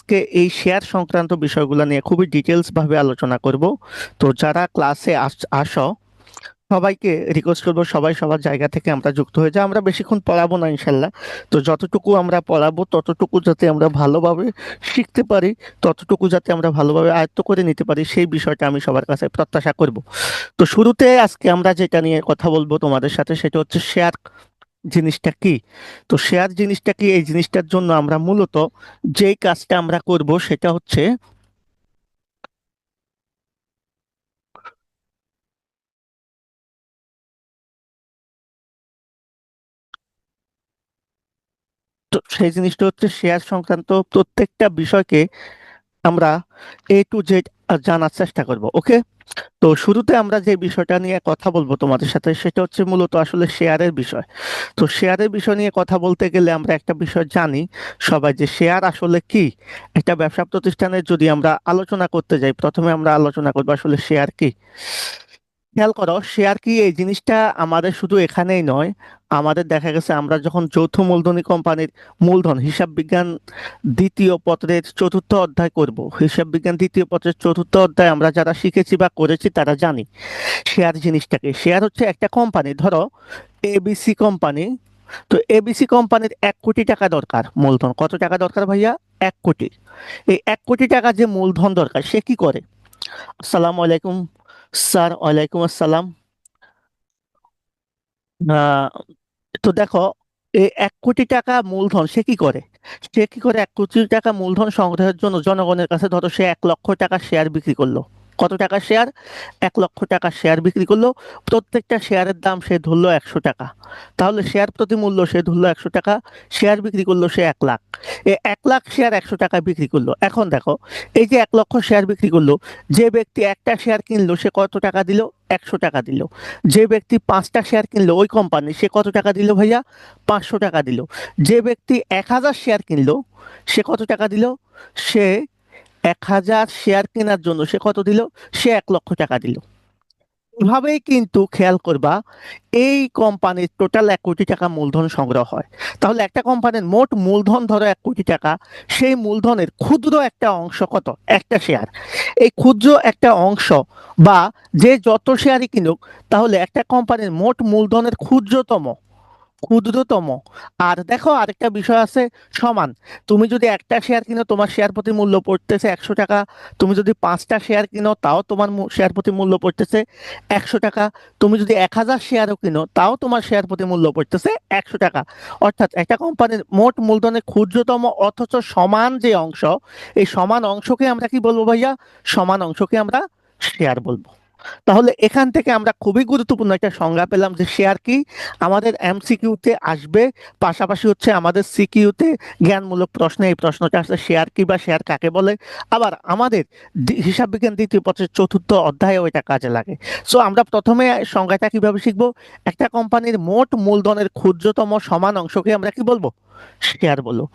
আজকে এই শেয়ার সংক্রান্ত বিষয়গুলো নিয়ে খুবই ডিটেলস ভাবে আলোচনা করব। তো যারা ক্লাসে আসো, সবাইকে রিকোয়েস্ট করবো সবাই সবার জায়গা থেকে আমরা যুক্ত হয়ে যাই। আমরা বেশিক্ষণ পড়াবো না ইনশাল্লাহ। তো যতটুকু আমরা পড়াবো ততটুকু যাতে আমরা ভালোভাবে শিখতে পারি, ততটুকু যাতে আমরা ভালোভাবে আয়ত্ত করে নিতে পারি, সেই বিষয়টা আমি সবার কাছে প্রত্যাশা করব। তো শুরুতে আজকে আমরা যেটা নিয়ে কথা বলবো তোমাদের সাথে সেটা হচ্ছে শেয়ার জিনিসটা কি। তো শেয়ার জিনিসটা কি, এই জিনিসটার জন্য আমরা মূলত যেই কাজটা আমরা করব সেটা হচ্ছে, তো সেই জিনিসটা হচ্ছে শেয়ার সংক্রান্ত প্রত্যেকটা বিষয়কে আমরা A to Z জানার চেষ্টা করব। ওকে, তো শুরুতে আমরা যে বিষয়টা নিয়ে কথা বলবো তোমাদের সাথে সেটা হচ্ছে মূলত আসলে শেয়ারের বিষয়। তো শেয়ারের বিষয় নিয়ে কথা বলতে গেলে আমরা একটা বিষয় জানি সবাই, যে শেয়ার আসলে কি। একটা ব্যবসা প্রতিষ্ঠানের যদি আমরা আলোচনা করতে যাই, প্রথমে আমরা আলোচনা করবো আসলে শেয়ার কি। খেয়াল করো, শেয়ার কি এই জিনিসটা আমাদের শুধু এখানেই নয়, আমাদের দেখা গেছে আমরা যখন যৌথ মূলধনী কোম্পানির মূলধন হিসাব বিজ্ঞান দ্বিতীয় পত্রের চতুর্থ অধ্যায় করব, হিসাব বিজ্ঞান দ্বিতীয় পত্রের চতুর্থ অধ্যায় আমরা যারা শিখেছি বা করেছি তারা জানি শেয়ার জিনিসটাকে। শেয়ার হচ্ছে একটা কোম্পানি, ধরো এবিসি কোম্পানি। তো এবিসি কোম্পানির 1 কোটি টাকা দরকার মূলধন। কত টাকা দরকার ভাইয়া? 1 কোটি। এই 1 কোটি টাকা যে মূলধন দরকার, সে কি করে? আসসালামু আলাইকুম স্যার। ওয়ালাইকুম আসসালাম। আহ, তো দেখো, এই 1 কোটি টাকা মূলধন সে কি করে? সে কি করে 1 কোটি টাকা মূলধন সংগ্রহের জন্য জনগণের কাছে, ধরো সে 1 লক্ষ টাকা শেয়ার বিক্রি করলো। কত টাকা শেয়ার? 1 লক্ষ টাকা শেয়ার বিক্রি করলো। প্রত্যেকটা শেয়ারের দাম সে ধরলো 100 টাকা। তাহলে শেয়ার প্রতি মূল্য সে ধরলো 100 টাকা। শেয়ার বিক্রি করলো সে 1 লাখ। এই 1 লাখ শেয়ার 100 টাকা বিক্রি করলো। এখন দেখো, এই যে 1 লক্ষ শেয়ার বিক্রি করলো, যে ব্যক্তি একটা শেয়ার কিনলো সে কত টাকা দিল? 100 টাকা দিল। যে ব্যক্তি 5টা শেয়ার কিনলো ওই কোম্পানি, সে কত টাকা দিল ভাইয়া? 500 টাকা দিল। যে ব্যক্তি 1,000 শেয়ার কিনলো সে কত টাকা দিল? সে 1,000 শেয়ার কেনার জন্য সে কত দিল? সে 1 লক্ষ টাকা দিল। এভাবেই কিন্তু খেয়াল করবা, এই কোম্পানির টোটাল 1 কোটি টাকা মূলধন সংগ্রহ হয়। তাহলে একটা কোম্পানির মোট মূলধন ধরো 1 কোটি টাকা, সেই মূলধনের ক্ষুদ্র একটা অংশ কত? একটা শেয়ার। এই ক্ষুদ্র একটা অংশ, বা যে যত শেয়ারই কিনুক, তাহলে একটা কোম্পানির মোট মূলধনের ক্ষুদ্রতম। আর দেখো আরেকটা বিষয় আছে, সমান। তুমি যদি একটা শেয়ার কিনো তোমার শেয়ার প্রতি মূল্য পড়তেছে 100 টাকা। তুমি যদি 5টা শেয়ার কিনো তাও তোমার শেয়ার প্রতি মূল্য পড়তেছে 100 টাকা। তুমি যদি 1,000 শেয়ারও কিনো তাও তোমার শেয়ার প্রতি মূল্য পড়তেছে 100 টাকা। অর্থাৎ একটা কোম্পানির মোট মূলধনের ক্ষুদ্রতম অথচ সমান যে অংশ, এই সমান অংশকে আমরা কি বলবো ভাইয়া? সমান অংশকে আমরা শেয়ার বলবো। তাহলে এখান থেকে আমরা খুবই গুরুত্বপূর্ণ একটা সংজ্ঞা পেলাম যে শেয়ার কি। আমাদের এমসিকিউতে আসবে, পাশাপাশি হচ্ছে আমাদের সিকিউতে জ্ঞানমূলক প্রশ্নে এই প্রশ্নটা আসলে শেয়ার কি বা শেয়ার কাকে বলে। আবার আমাদের হিসাব বিজ্ঞান দ্বিতীয় পত্রের চতুর্থ অধ্যায়ে ওইটা কাজে লাগে। সো আমরা প্রথমে সংজ্ঞাটা কিভাবে শিখবো? একটা কোম্পানির মোট মূলধনের ক্ষুদ্রতম সমান অংশকে আমরা কি বলবো? শেয়ার বলবো।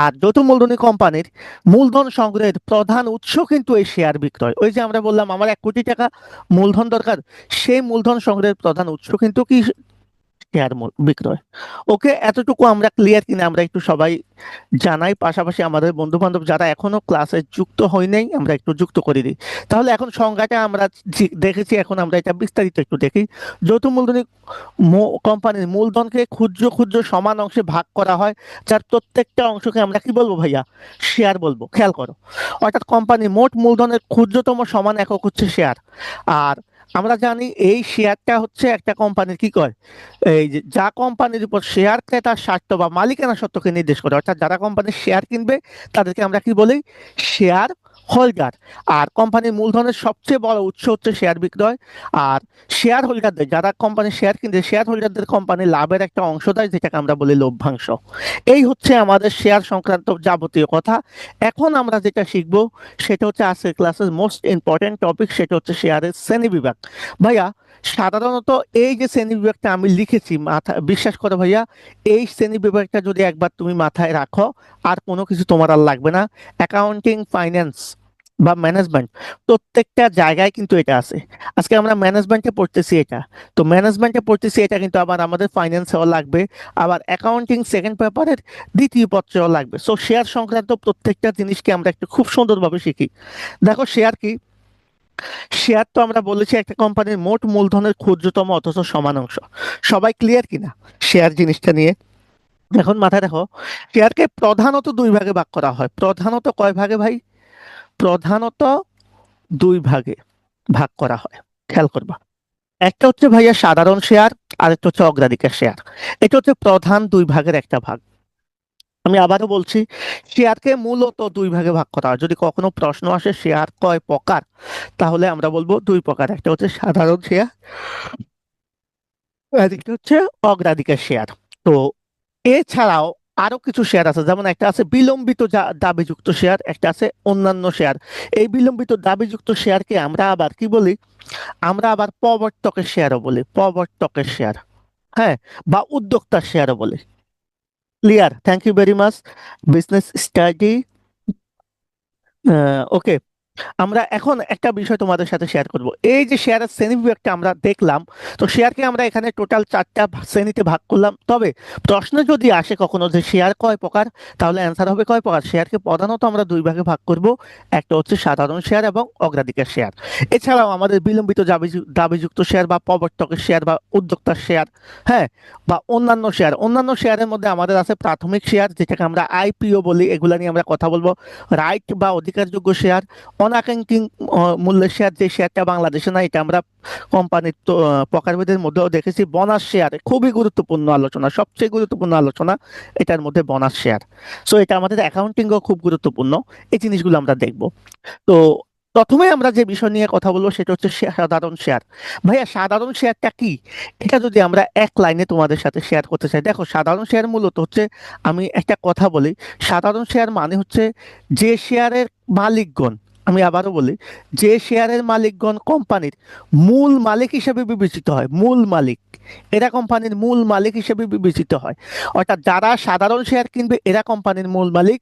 আর যৌথ মূলধনী কোম্পানির মূলধন সংগ্রহের প্রধান উৎস কিন্তু এই শেয়ার বিক্রয়। ওই যে আমরা বললাম আমার 1 কোটি টাকা মূলধন দরকার, সেই মূলধন সংগ্রহের প্রধান উৎস কিন্তু কি? শেয়ার বিক্রয়। ওকে, এতটুকু আমরা ক্লিয়ার কিনা আমরা একটু সবাই জানাই, পাশাপাশি আমাদের বন্ধু বান্ধব যারা এখনো ক্লাসে যুক্ত হয় নাই আমরা একটু যুক্ত করে দিই। তাহলে এখন সংজ্ঞাটা আমরা দেখেছি, এখন আমরা এটা বিস্তারিত একটু দেখি। যৌথ মূলধনী কোম্পানির মূলধনকে ক্ষুদ্র ক্ষুদ্র সমান অংশে ভাগ করা হয়, যার প্রত্যেকটা অংশকে আমরা কি বলবো ভাইয়া? শেয়ার বলবো। খেয়াল করো, অর্থাৎ কোম্পানির মোট মূলধনের ক্ষুদ্রতম সমান একক হচ্ছে শেয়ার। আর আমরা জানি এই শেয়ারটা হচ্ছে একটা কোম্পানির কি করে, এই যে যা কোম্পানির উপর শেয়ার ক্রেতার স্বার্থ বা মালিকানা সত্ত্বকে নির্দেশ করে। অর্থাৎ যারা কোম্পানির শেয়ার কিনবে তাদেরকে আমরা কি বলি? Share holder. আর কোম্পানির মূলধনের সবচেয়ে বড় উৎস হচ্ছে শেয়ার বিক্রয়। আর শেয়ার হোল্ডারদের, যারা কোম্পানির শেয়ার কিনবে, শেয়ার হোল্ডারদের কোম্পানির লাভের একটা অংশ দেয়, যেটাকে আমরা বলি লভ্যাংশ। এই হচ্ছে আমাদের শেয়ার সংক্রান্ত যাবতীয় কথা। এখন আমরা যেটা শিখবো সেটা হচ্ছে আজকের ক্লাসের মোস্ট ইম্পর্টেন্ট টপিক, সেটা হচ্ছে শেয়ারের শ্রেণীবিভাগ। ভাইয়া, সাধারণত এই যে শ্রেণী বিভাগটা আমি লিখেছি, মাথা বিশ্বাস করো ভাইয়া, এই শ্রেণী বিভাগটা যদি একবার তুমি মাথায় রাখো, আর কোনো কিছু তোমার আর লাগবে না। অ্যাকাউন্টিং, ফাইন্যান্স, বা ম্যানেজমেন্ট, প্রত্যেকটা জায়গায় কিন্তু এটা আছে। আজকে আমরা ম্যানেজমেন্টে পড়তেছি এটা, তো ম্যানেজমেন্টে পড়তেছি এটা কিন্তু আবার আমাদের ফাইন্যান্সেও লাগবে, আবার অ্যাকাউন্টিং সেকেন্ড পেপারের দ্বিতীয় পত্রেও লাগবে। সো শেয়ার সংক্রান্ত প্রত্যেকটা জিনিসকে আমরা একটু খুব সুন্দরভাবে শিখি। দেখো শেয়ার কি, শেয়ার তো আমরা বলেছি একটা কোম্পানির মোট মূলধনের ক্ষুদ্রতম অথচ সমান অংশ। সবাই ক্লিয়ার কিনা শেয়ার জিনিসটা নিয়ে? এখন মাথায় রাখো, শেয়ারকে প্রধানত দুই ভাগে ভাগ করা হয়। প্রধানত কয় ভাগে ভাই? প্রধানত দুই ভাগে ভাগ করা হয়, খেয়াল করবা। একটা হচ্ছে ভাইয়া সাধারণ শেয়ার, আরেকটা হচ্ছে অগ্রাধিকার শেয়ার। এটা হচ্ছে প্রধান দুই ভাগের একটা ভাগ। আমি আবারও বলছি, শেয়ারকে মূলত দুই ভাগে ভাগ করা হয়। যদি কখনো প্রশ্ন আসে শেয়ার কয় প্রকার, তাহলে আমরা বলবো দুই প্রকার, একটা হচ্ছে সাধারণ শেয়ার, আরেকটা হচ্ছে অগ্রাধিকার শেয়ার। তো এছাড়াও আরো কিছু শেয়ার আছে, যেমন একটা আছে বিলম্বিত দাবিযুক্ত শেয়ার, একটা আছে অন্যান্য শেয়ার। এই বিলম্বিত দাবিযুক্ত শেয়ারকে আমরা আবার কি বলি? আমরা আবার প্রবর্তকের শেয়ারও বলি, প্রবর্তকের শেয়ার, হ্যাঁ, বা উদ্যোক্তার শেয়ারও বলি। Clear? Thank you very much. Business study. Okay, আমরা এখন একটা বিষয় তোমাদের সাথে শেয়ার করব। এই যে শেয়ারের শ্রেণী বিভাগটা আমরা দেখলাম, তো শেয়ারকে আমরা এখানে টোটাল চারটা শ্রেণীতে ভাগ করলাম। তবে প্রশ্ন যদি আসে কখনো যে শেয়ার কয় প্রকার, তাহলে অ্যান্সার হবে কয় প্রকার। শেয়ারকে প্রধানত আমরা দুই ভাগে ভাগ করব, একটা হচ্ছে সাধারণ শেয়ার এবং অগ্রাধিকার শেয়ার। এছাড়াও আমাদের বিলম্বিত দাবিযুক্ত শেয়ার বা প্রবর্তকের শেয়ার বা উদ্যোক্তার শেয়ার, হ্যাঁ, বা অন্যান্য শেয়ার। অন্যান্য শেয়ারের মধ্যে আমাদের আছে প্রাথমিক শেয়ার, যেটাকে আমরা আইপিও বলি, এগুলা নিয়ে আমরা কথা বলবো। রাইট বা অধিকারযোগ্য শেয়ার, অনাকাঙ্ক্ষিত মূল্যের শেয়ার, যে শেয়ারটা বাংলাদেশে না, এটা আমরা কোম্পানির তো প্রকারভেদের মধ্যেও দেখেছি। বোনাস শেয়ার খুবই গুরুত্বপূর্ণ আলোচনা, সবচেয়ে গুরুত্বপূর্ণ আলোচনা এটার মধ্যে বোনাস শেয়ার। সো এটা আমাদের অ্যাকাউন্টিংও খুব গুরুত্বপূর্ণ। এই জিনিসগুলো আমরা দেখব। তো প্রথমে আমরা যে বিষয় নিয়ে কথা বলবো সেটা হচ্ছে সাধারণ শেয়ার। ভাইয়া সাধারণ শেয়ারটা কি? এটা যদি আমরা এক লাইনে তোমাদের সাথে শেয়ার করতে চাই, দেখো সাধারণ শেয়ার মূলত হচ্ছে, আমি একটা কথা বলি, সাধারণ শেয়ার মানে হচ্ছে যে শেয়ারের মালিকগণ, আমি আবারও বলি, যে শেয়ারের মালিকগণ কোম্পানির মূল মালিক হিসেবে বিবেচিত হয়, মূল মালিক, এরা কোম্পানির মূল মালিক হিসেবে বিবেচিত হয়। অর্থাৎ যারা সাধারণ শেয়ার কিনবে এরা কোম্পানির মূল মালিক।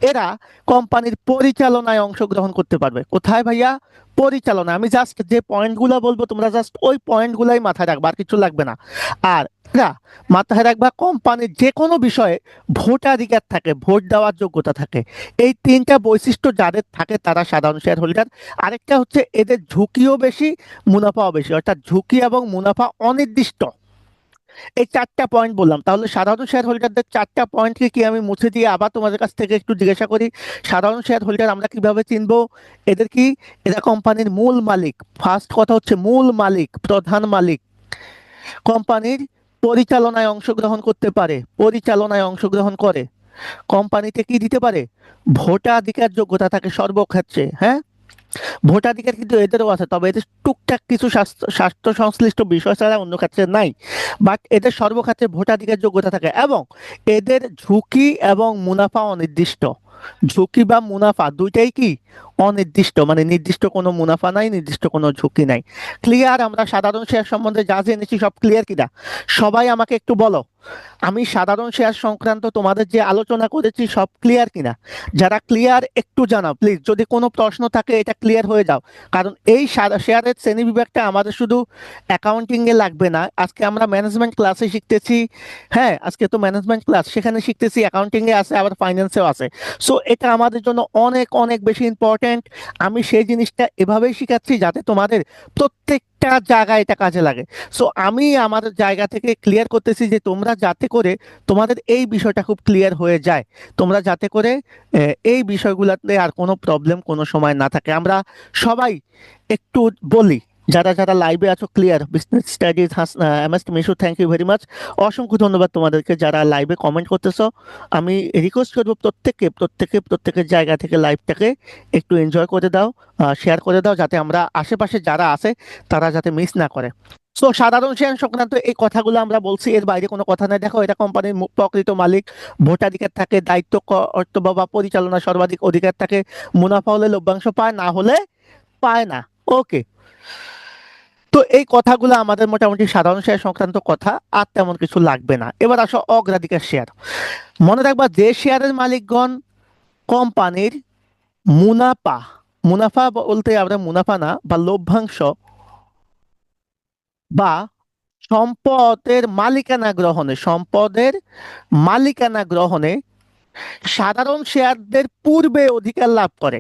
এরা কোম্পানির পরিচালনায় অংশগ্রহণ করতে পারবে। কোথায় ভাইয়া? পরিচালনা। আমি জাস্ট যে পয়েন্টগুলো বলবো তোমরা জাস্ট ওই পয়েন্টগুলাই মাথায় রাখবা, আর কিছু লাগবে না। আর এরা মাথায় রাখবা কোম্পানির যে কোনো বিষয়ে ভোটাধিকার থাকে, ভোট দেওয়ার যোগ্যতা থাকে। এই তিনটা বৈশিষ্ট্য যাদের থাকে তারা সাধারণ শেয়ার হোল্ডার। আরেকটা হচ্ছে এদের ঝুঁকিও বেশি, মুনাফাও বেশি, অর্থাৎ ঝুঁকি এবং মুনাফা অনির্দিষ্ট। এই চারটা পয়েন্ট বললাম, তাহলে সাধারণ শেয়ার হোল্ডারদের চারটা পয়েন্টকে কি আমি মুছে দিয়ে আবার তোমাদের কাছ থেকে একটু জিজ্ঞাসা করি, সাধারণ শেয়ার হোল্ডার আমরা কিভাবে চিনবো? এদের কি, এরা কোম্পানির মূল মালিক। ফার্স্ট কথা হচ্ছে মূল মালিক, প্রধান মালিক। কোম্পানির পরিচালনায় অংশগ্রহণ করতে পারে, পরিচালনায় অংশগ্রহণ করে। কোম্পানিতে কি দিতে পারে? ভোটাধিকার যোগ্যতা থাকে সর্বক্ষেত্রে, হ্যাঁ। ভোটাধিকার কিন্তু এদেরও আছে, তবে এদের টুকটাক কিছু স্বাস্থ্য স্বাস্থ্য সংশ্লিষ্ট বিষয় ছাড়া অন্য ক্ষেত্রে নাই। বাট এদের সর্বক্ষেত্রে ভোটাধিকার যোগ্যতা থাকে, এবং এদের ঝুঁকি এবং মুনাফা অনির্দিষ্ট। ঝুঁকি বা মুনাফা দুইটাই কি অনির্দিষ্ট, মানে নির্দিষ্ট কোনো মুনাফা নাই, নির্দিষ্ট কোনো ঝুঁকি নাই। ক্লিয়ার? আমরা সাধারণ শেয়ার সম্বন্ধে যা জেনেছি সব ক্লিয়ার কিনা? সবাই আমাকে একটু বলো, আমি সাধারণ শেয়ার সংক্রান্ত তোমাদের যে আলোচনা করেছি সব ক্লিয়ার কিনা? যারা ক্লিয়ার একটু জানাও প্লিজ, যদি কোনো প্রশ্ন থাকে এটা ক্লিয়ার হয়ে যাও। কারণ এই শেয়ারের শ্রেণী বিভাগটা আমাদের শুধু অ্যাকাউন্টিং এ লাগবে না, আজকে আমরা ম্যানেজমেন্ট ক্লাসে শিখতেছি। হ্যাঁ, আজকে তো ম্যানেজমেন্ট ক্লাস, সেখানে শিখতেছি, অ্যাকাউন্টিং এ আছে, আবার ফাইন্যান্সেও আছে। সো এটা আমাদের জন্য অনেক অনেক বেশি ইম্পর্টেন্ট। আমি সেই জিনিসটা এভাবেই শিখাচ্ছি যাতে তোমাদের প্রত্যেকটা জায়গায় এটা কাজে লাগে। সো আমি আমার জায়গা থেকে ক্লিয়ার করতেছি যে তোমরা যাতে করে তোমাদের এই বিষয়টা খুব ক্লিয়ার হয়ে যায়, তোমরা যাতে করে এই বিষয়গুলোতে আর কোনো প্রবলেম কোনো সময় না থাকে। আমরা সবাই একটু বলি, যারা যারা লাইভে আছো, clear? Business studies M S Mishu, thank you very much. অসংখ্য ধন্যবাদ তোমাদেরকে যারা লাইভে কমেন্ট করতেছো। আমি রিকোয়েস্ট করবো প্রত্যেককে প্রত্যেকে প্রত্যেকের জায়গা থেকে লাইভটাকে একটু এনজয় করে দাও, শেয়ার করে দাও, যাতে আমরা আশেপাশে যারা আছে তারা যাতে মিস না করে। তো সাধারণ শেয়ার সংক্রান্ত এই কথাগুলো আমরা বলছি, এর বাইরে কোনো কথা নাই। দেখো এটা কোম্পানির প্রকৃত মালিক, ভোটাধিকার থাকে, দায়িত্ব কর্তব্য বা পরিচালনা সর্বাধিক অধিকার থাকে, মুনাফা হলে লভ্যাংশ পায়, না হলে পায় না। ওকে, তো এই কথাগুলো আমাদের মোটামুটি সাধারণ শেয়ার সংক্রান্ত কথা, আর তেমন কিছু লাগবে না। এবার আসো অগ্রাধিকার শেয়ার। মনে রাখবা যে শেয়ারের মালিকগণ কোম্পানির মুনাফা মুনাফা বলতে আমরা মুনাফা না, বা লভ্যাংশ বা সম্পদের মালিকানা গ্রহণে সাধারণ শেয়ারদের পূর্বে অধিকার লাভ করে।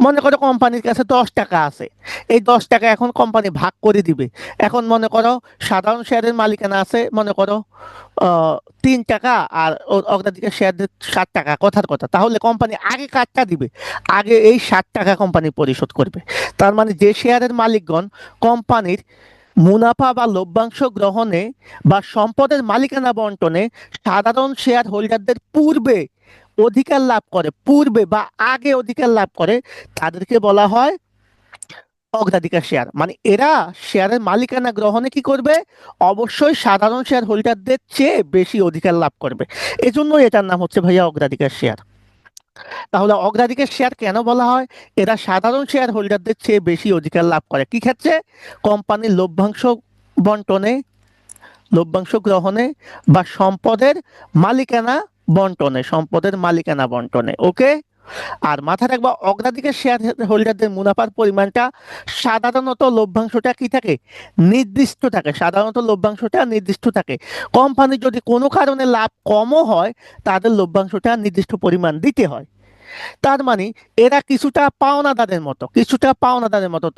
মনে করো কোম্পানির কাছে 10 টাকা আছে, এই 10 টাকা এখন কোম্পানি ভাগ করে দিবে। এখন মনে করো সাধারণ শেয়ারের মালিকানা আছে মনে করো 3 টাকা, আর অগ্রাধিকার শেয়ারদের 60 টাকা, কথার কথা। তাহলে কোম্পানি আগে কাটটা দিবে, আগে এই 60 টাকা কোম্পানি পরিশোধ করবে। তার মানে যে শেয়ারের মালিকগণ কোম্পানির মুনাফা বা লভ্যাংশ গ্রহণে বা সম্পদের মালিকানা বন্টনে সাধারণ শেয়ার হোল্ডারদের পূর্বে বা আগে অধিকার লাভ করে, তাদেরকে বলা হয় অগ্রাধিকার শেয়ার। মানে এরা শেয়ারের মালিকানা গ্রহণে কি করবে, অবশ্যই সাধারণ শেয়ার হোল্ডারদের চেয়ে বেশি অধিকার লাভ করবে। এজন্য এটার নাম হচ্ছে ভাইয়া অগ্রাধিকার শেয়ার। তাহলে অগ্রাধিকার শেয়ার কেন বলা হয়? এরা সাধারণ শেয়ার হোল্ডারদের চেয়ে বেশি অধিকার লাভ করে কি ক্ষেত্রে? কোম্পানির বন্টনে লভ্যাংশ গ্রহণে বা সম্পদের মালিকানা বন্টনে। ওকে। আর মাথায় রাখবা, অগ্রাধিকার শেয়ার হোল্ডারদের মুনাফার পরিমাণটা সাধারণত লভ্যাংশটা কি থাকে, নির্দিষ্ট থাকে। কোম্পানির যদি কোনো কারণে লাভ কমও হয়, তাদের লভ্যাংশটা নির্দিষ্ট পরিমাণ দিতে হয়। তার মানে এরা কিছুটা পাওনাদারের মতো।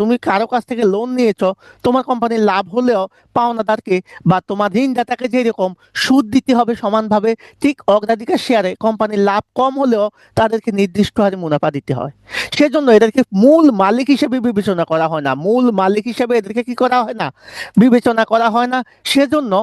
তুমি কারো কাছ থেকে লোন নিয়েছো, তোমার কোম্পানির লাভ হলেও পাওনাদারকে বা তোমার ঋণদাতাকে যেরকম সুদ দিতে হবে সমানভাবে, ঠিক অগ্রাধিকার শেয়ারে কোম্পানির লাভ কম হলেও তাদেরকে নির্দিষ্ট হারে মুনাফা দিতে হয়। সেজন্য এদেরকে মূল মালিক হিসেবে বিবেচনা করা হয় না, এদেরকে কি করা হয় না, বিবেচনা করা হয় না। সেজন্য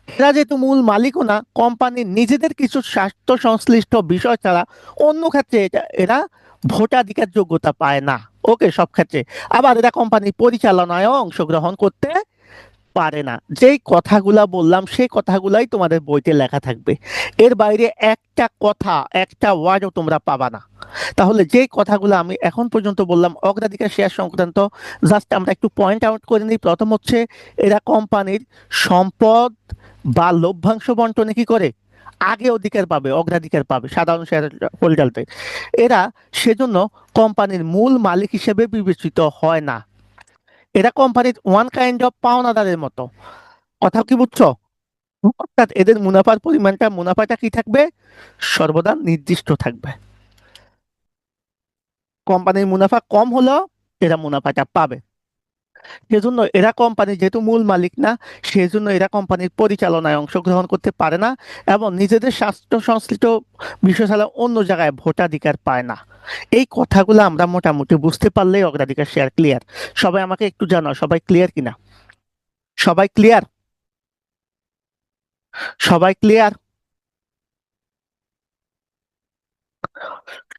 এরা যেহেতু মূল মালিকও না, কোম্পানির নিজেদের কিছু স্বার্থ সংশ্লিষ্ট বিষয় ছাড়া অন্য ক্ষেত্রে এরা ভোটাধিকার যোগ্যতা পায় না। ওকে, সব ক্ষেত্রে। আবার এরা কোম্পানির পরিচালনায় অংশগ্রহণ করতে পারে না। যেই কথাগুলা বললাম সেই কথাগুলাই তোমাদের বইতে লেখা থাকবে, এর বাইরে একটা ওয়ার্ডও তোমরা পাবা না। তাহলে যেই কথাগুলো আমি এখন পর্যন্ত বললাম অগ্রাধিকার শেয়ার সংক্রান্ত, জাস্ট আমরা একটু পয়েন্ট আউট করে নিই। প্রথম হচ্ছে, এরা কোম্পানির সম্পদ বা লভ্যাংশ বন্টনে কি করে, অগ্রাধিকার পাবে সাধারণ শেয়ার হোল্ডারদের। এরা সেজন্য কোম্পানির মূল মালিক হিসেবে বিবেচিত হয় না। এরা কোম্পানির ওয়ান কাইন্ড অফ পাওনাদারের মতো। কথা কি বুঝছো? অর্থাৎ এদের মুনাফাটা কি থাকবে, সর্বদা নির্দিষ্ট থাকবে। কোম্পানির মুনাফা কম হলেও এরা মুনাফাটা পাবে। সেজন্য এরা কোম্পানির যেহেতু মূল মালিক না, সেজন্য এরা কোম্পানির পরিচালনায় অংশগ্রহণ করতে পারে না এবং নিজেদের স্বাস্থ্য সংশ্লিষ্ট বিষয় ছাড়া অন্য জায়গায় ভোটাধিকার পায় না। এই কথাগুলো আমরা মোটামুটি বুঝতে পারলেই অগ্রাধিকার শেয়ার ক্লিয়ার। সবাই আমাকে একটু জানাও, সবাই ক্লিয়ার কিনা? সবাই ক্লিয়ার? সবাই ক্লিয়ার?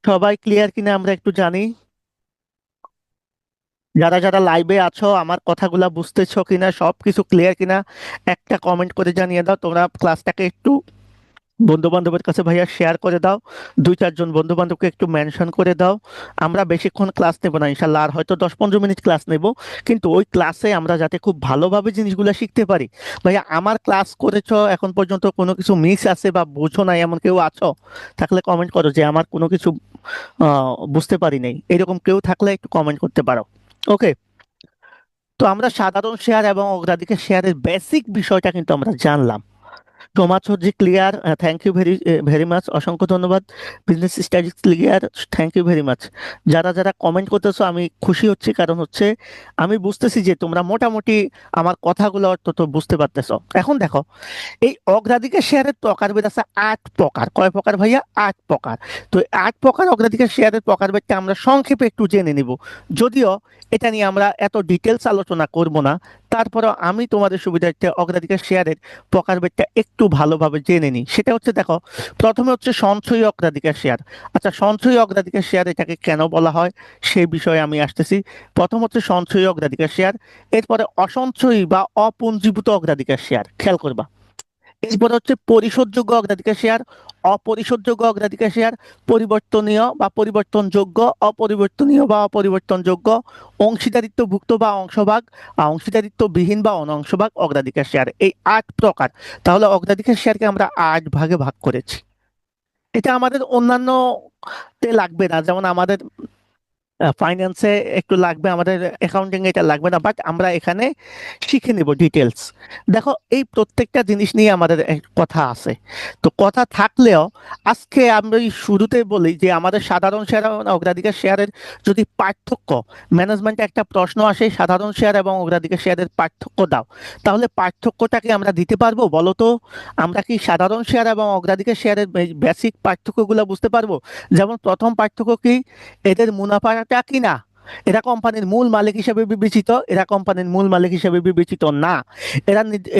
সবাই ক্লিয়ার কিনা আমরা একটু জানি। যারা যারা লাইভে আছো, আমার কথাগুলা বুঝতেছো কিনা, সবকিছু ক্লিয়ার কিনা, একটা কমেন্ট করে জানিয়ে দাও। তোমরা ক্লাসটাকে একটু বন্ধু বান্ধবের কাছে ভাইয়া শেয়ার করে দাও, 2-4 জন বন্ধু বান্ধবকে একটু মেনশন করে দাও। আমরা বেশিক্ষণ ক্লাস নেব না ইনশাল্লাহ, আর হয়তো 10-15 মিনিট ক্লাস নেব, কিন্তু ওই ক্লাসে আমরা যাতে খুব ভালোভাবে জিনিসগুলো শিখতে পারি। ভাইয়া আমার ক্লাস করেছো এখন পর্যন্ত, কোনো কিছু মিস আছে বা বুঝো নাই এমন কেউ আছো? থাকলে কমেন্ট করো যে আমার কোনো কিছু বুঝতে পারি নাই, এরকম কেউ থাকলে একটু কমেন্ট করতে পারো। ওকে। তো আমরা সাধারণ শেয়ার এবং অগ্রাধিকার শেয়ারের বেসিক বিষয়টা কিন্তু আমরা জানলাম। সমাজ হচ্ছে clear, thank you very very much, অসংখ্য ধন্যবাদ। Business studies clear, thank you very much. যারা যারা কমেন্ট করতেছো আমি খুশি হচ্ছি, কারণ হচ্ছে আমি বুঝতেছি যে তোমরা মোটামুটি আমার কথাগুলো অন্তত বুঝতে পারতেছো। এখন দেখো, এই অগ্রাধিকার শেয়ারের প্রকারভেদ আছে 8 প্রকার। কয় প্রকার ভাইয়া? 8 প্রকার। তো এই 8 প্রকার অগ্রাধিকার শেয়ারের প্রকারভেদটা আমরা সংক্ষেপে একটু জেনে নিব। যদিও এটা নিয়ে আমরা এত ডিটেলস আলোচনা করব না, তারপরেও আমি তোমাদের সুবিধার্থে অগ্রাধিকার শেয়ারের প্রকারভেদটা একটু ভালোভাবে জেনে নিই। সেটা হচ্ছে, দেখো, প্রথমে হচ্ছে সঞ্চয়ী অগ্রাধিকার শেয়ার। আচ্ছা, সঞ্চয়ী অগ্রাধিকার শেয়ার এটাকে কেন বলা হয় সেই বিষয়ে আমি আসতেছি। প্রথম হচ্ছে সঞ্চয়ী অগ্রাধিকার শেয়ার, এরপরে অসঞ্চয়ী বা অপুঞ্জীভূত অগ্রাধিকার শেয়ার, খেয়াল করবা। এরপর হচ্ছে পরিশোধযোগ্য অগ্রাধিকার শেয়ার, অপরিশোধযোগ্য অগ্রাধিকার শেয়ার, পরিবর্তনীয় বা পরিবর্তনযোগ্য, অপরিবর্তনীয় বা অপরিবর্তনযোগ্য, অংশীদারিত্বভুক্ত বা অংশভাগ, অংশীদারিত্ববিহীন বা অনংশভাগ অগ্রাধিকার শেয়ার। এই 8 প্রকার। তাহলে অগ্রাধিকার শেয়ারকে আমরা 8 ভাগে ভাগ করেছি। এটা আমাদের অন্যান্য তে লাগবে না, যেমন আমাদের ফাইন্যান্সে একটু লাগবে, আমাদের অ্যাকাউন্টিং এটা লাগবে না, বাট আমরা এখানে শিখে নিব ডিটেলস। দেখো এই প্রত্যেকটা জিনিস নিয়ে আমাদের কথা আছে। তো কথা থাকলেও আজকে আমি শুরুতে বলি যে আমাদের সাধারণ শেয়ার এবং অগ্রাধিকার শেয়ারের যদি পার্থক্য, ম্যানেজমেন্টে একটা প্রশ্ন আসে সাধারণ শেয়ার এবং অগ্রাধিকার শেয়ারের পার্থক্য দাও, তাহলে পার্থক্যটাকে আমরা দিতে পারবো বলো তো? আমরা কি সাধারণ শেয়ার এবং অগ্রাধিকার শেয়ারের বেসিক পার্থক্যগুলো বুঝতে পারবো? যেমন প্রথম পার্থক্য কি, এদের মুনাফাটা কি না, এরা কোম্পানির মূল মালিক হিসেবে বিবেচিত, এরা কোম্পানির মূল মালিক হিসেবে বিবেচিত না।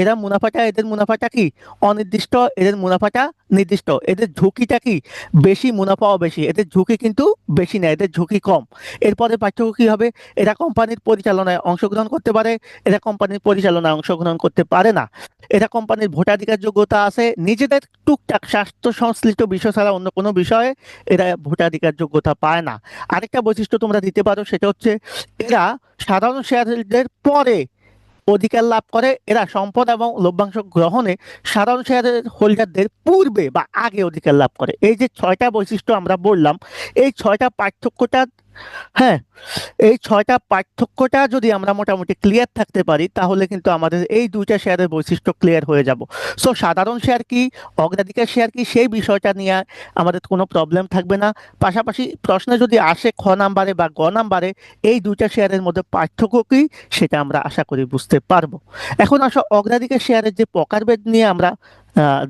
এরা মুনাফাটা, এদের মুনাফাটা কি অনির্দিষ্ট, এদের মুনাফাটা নির্দিষ্ট। এদের ঝুঁকিটা কি বেশি, মুনাফাও বেশি, এদের ঝুঁকি কিন্তু বেশি না, এদের ঝুঁকি কম। এরপরে পার্থক্য কি হবে, এরা কোম্পানির পরিচালনায় অংশগ্রহণ করতে পারে, এরা কোম্পানির পরিচালনায় অংশগ্রহণ করতে পারে না। এরা কোম্পানির ভোটাধিকার যোগ্যতা আছে, নিজেদের টুকটাক স্বাস্থ্য সংশ্লিষ্ট বিষয় ছাড়া অন্য কোনো বিষয়ে এরা ভোটাধিকার যোগ্যতা পায় না। আরেকটা বৈশিষ্ট্য তোমরা দিতে পারো, সেটা হচ্ছে এরা সাধারণ শেয়ারদের পরে অধিকার লাভ করে, এরা সম্পদ এবং লভ্যাংশ গ্রহণে সাধারণ শেয়ারের হোল্ডারদের পূর্বে বা আগে অধিকার লাভ করে। এই যে ছয়টা বৈশিষ্ট্য আমরা বললাম, এই ছয়টা পার্থক্যটা, হ্যাঁ, এই ছয়টা পার্থক্যটা যদি আমরা মোটামুটি ক্লিয়ার থাকতে পারি, তাহলে কিন্তু আমাদের এই দুইটা শেয়ারের বৈশিষ্ট্য ক্লিয়ার হয়ে যাব। সো সাধারণ শেয়ার কি, অগ্রাধিকার শেয়ার কি, সেই বিষয়টা নিয়ে আমাদের কোনো প্রবলেম থাকবে না। পাশাপাশি প্রশ্নে যদি আসে খ নাম্বারে বা গ নাম্বারে এই দুইটা শেয়ারের মধ্যে পার্থক্য কি, সেটা আমরা আশা করি বুঝতে পারবো। এখন আসো অগ্রাধিকার শেয়ারের যে প্রকারভেদ নিয়ে আমরা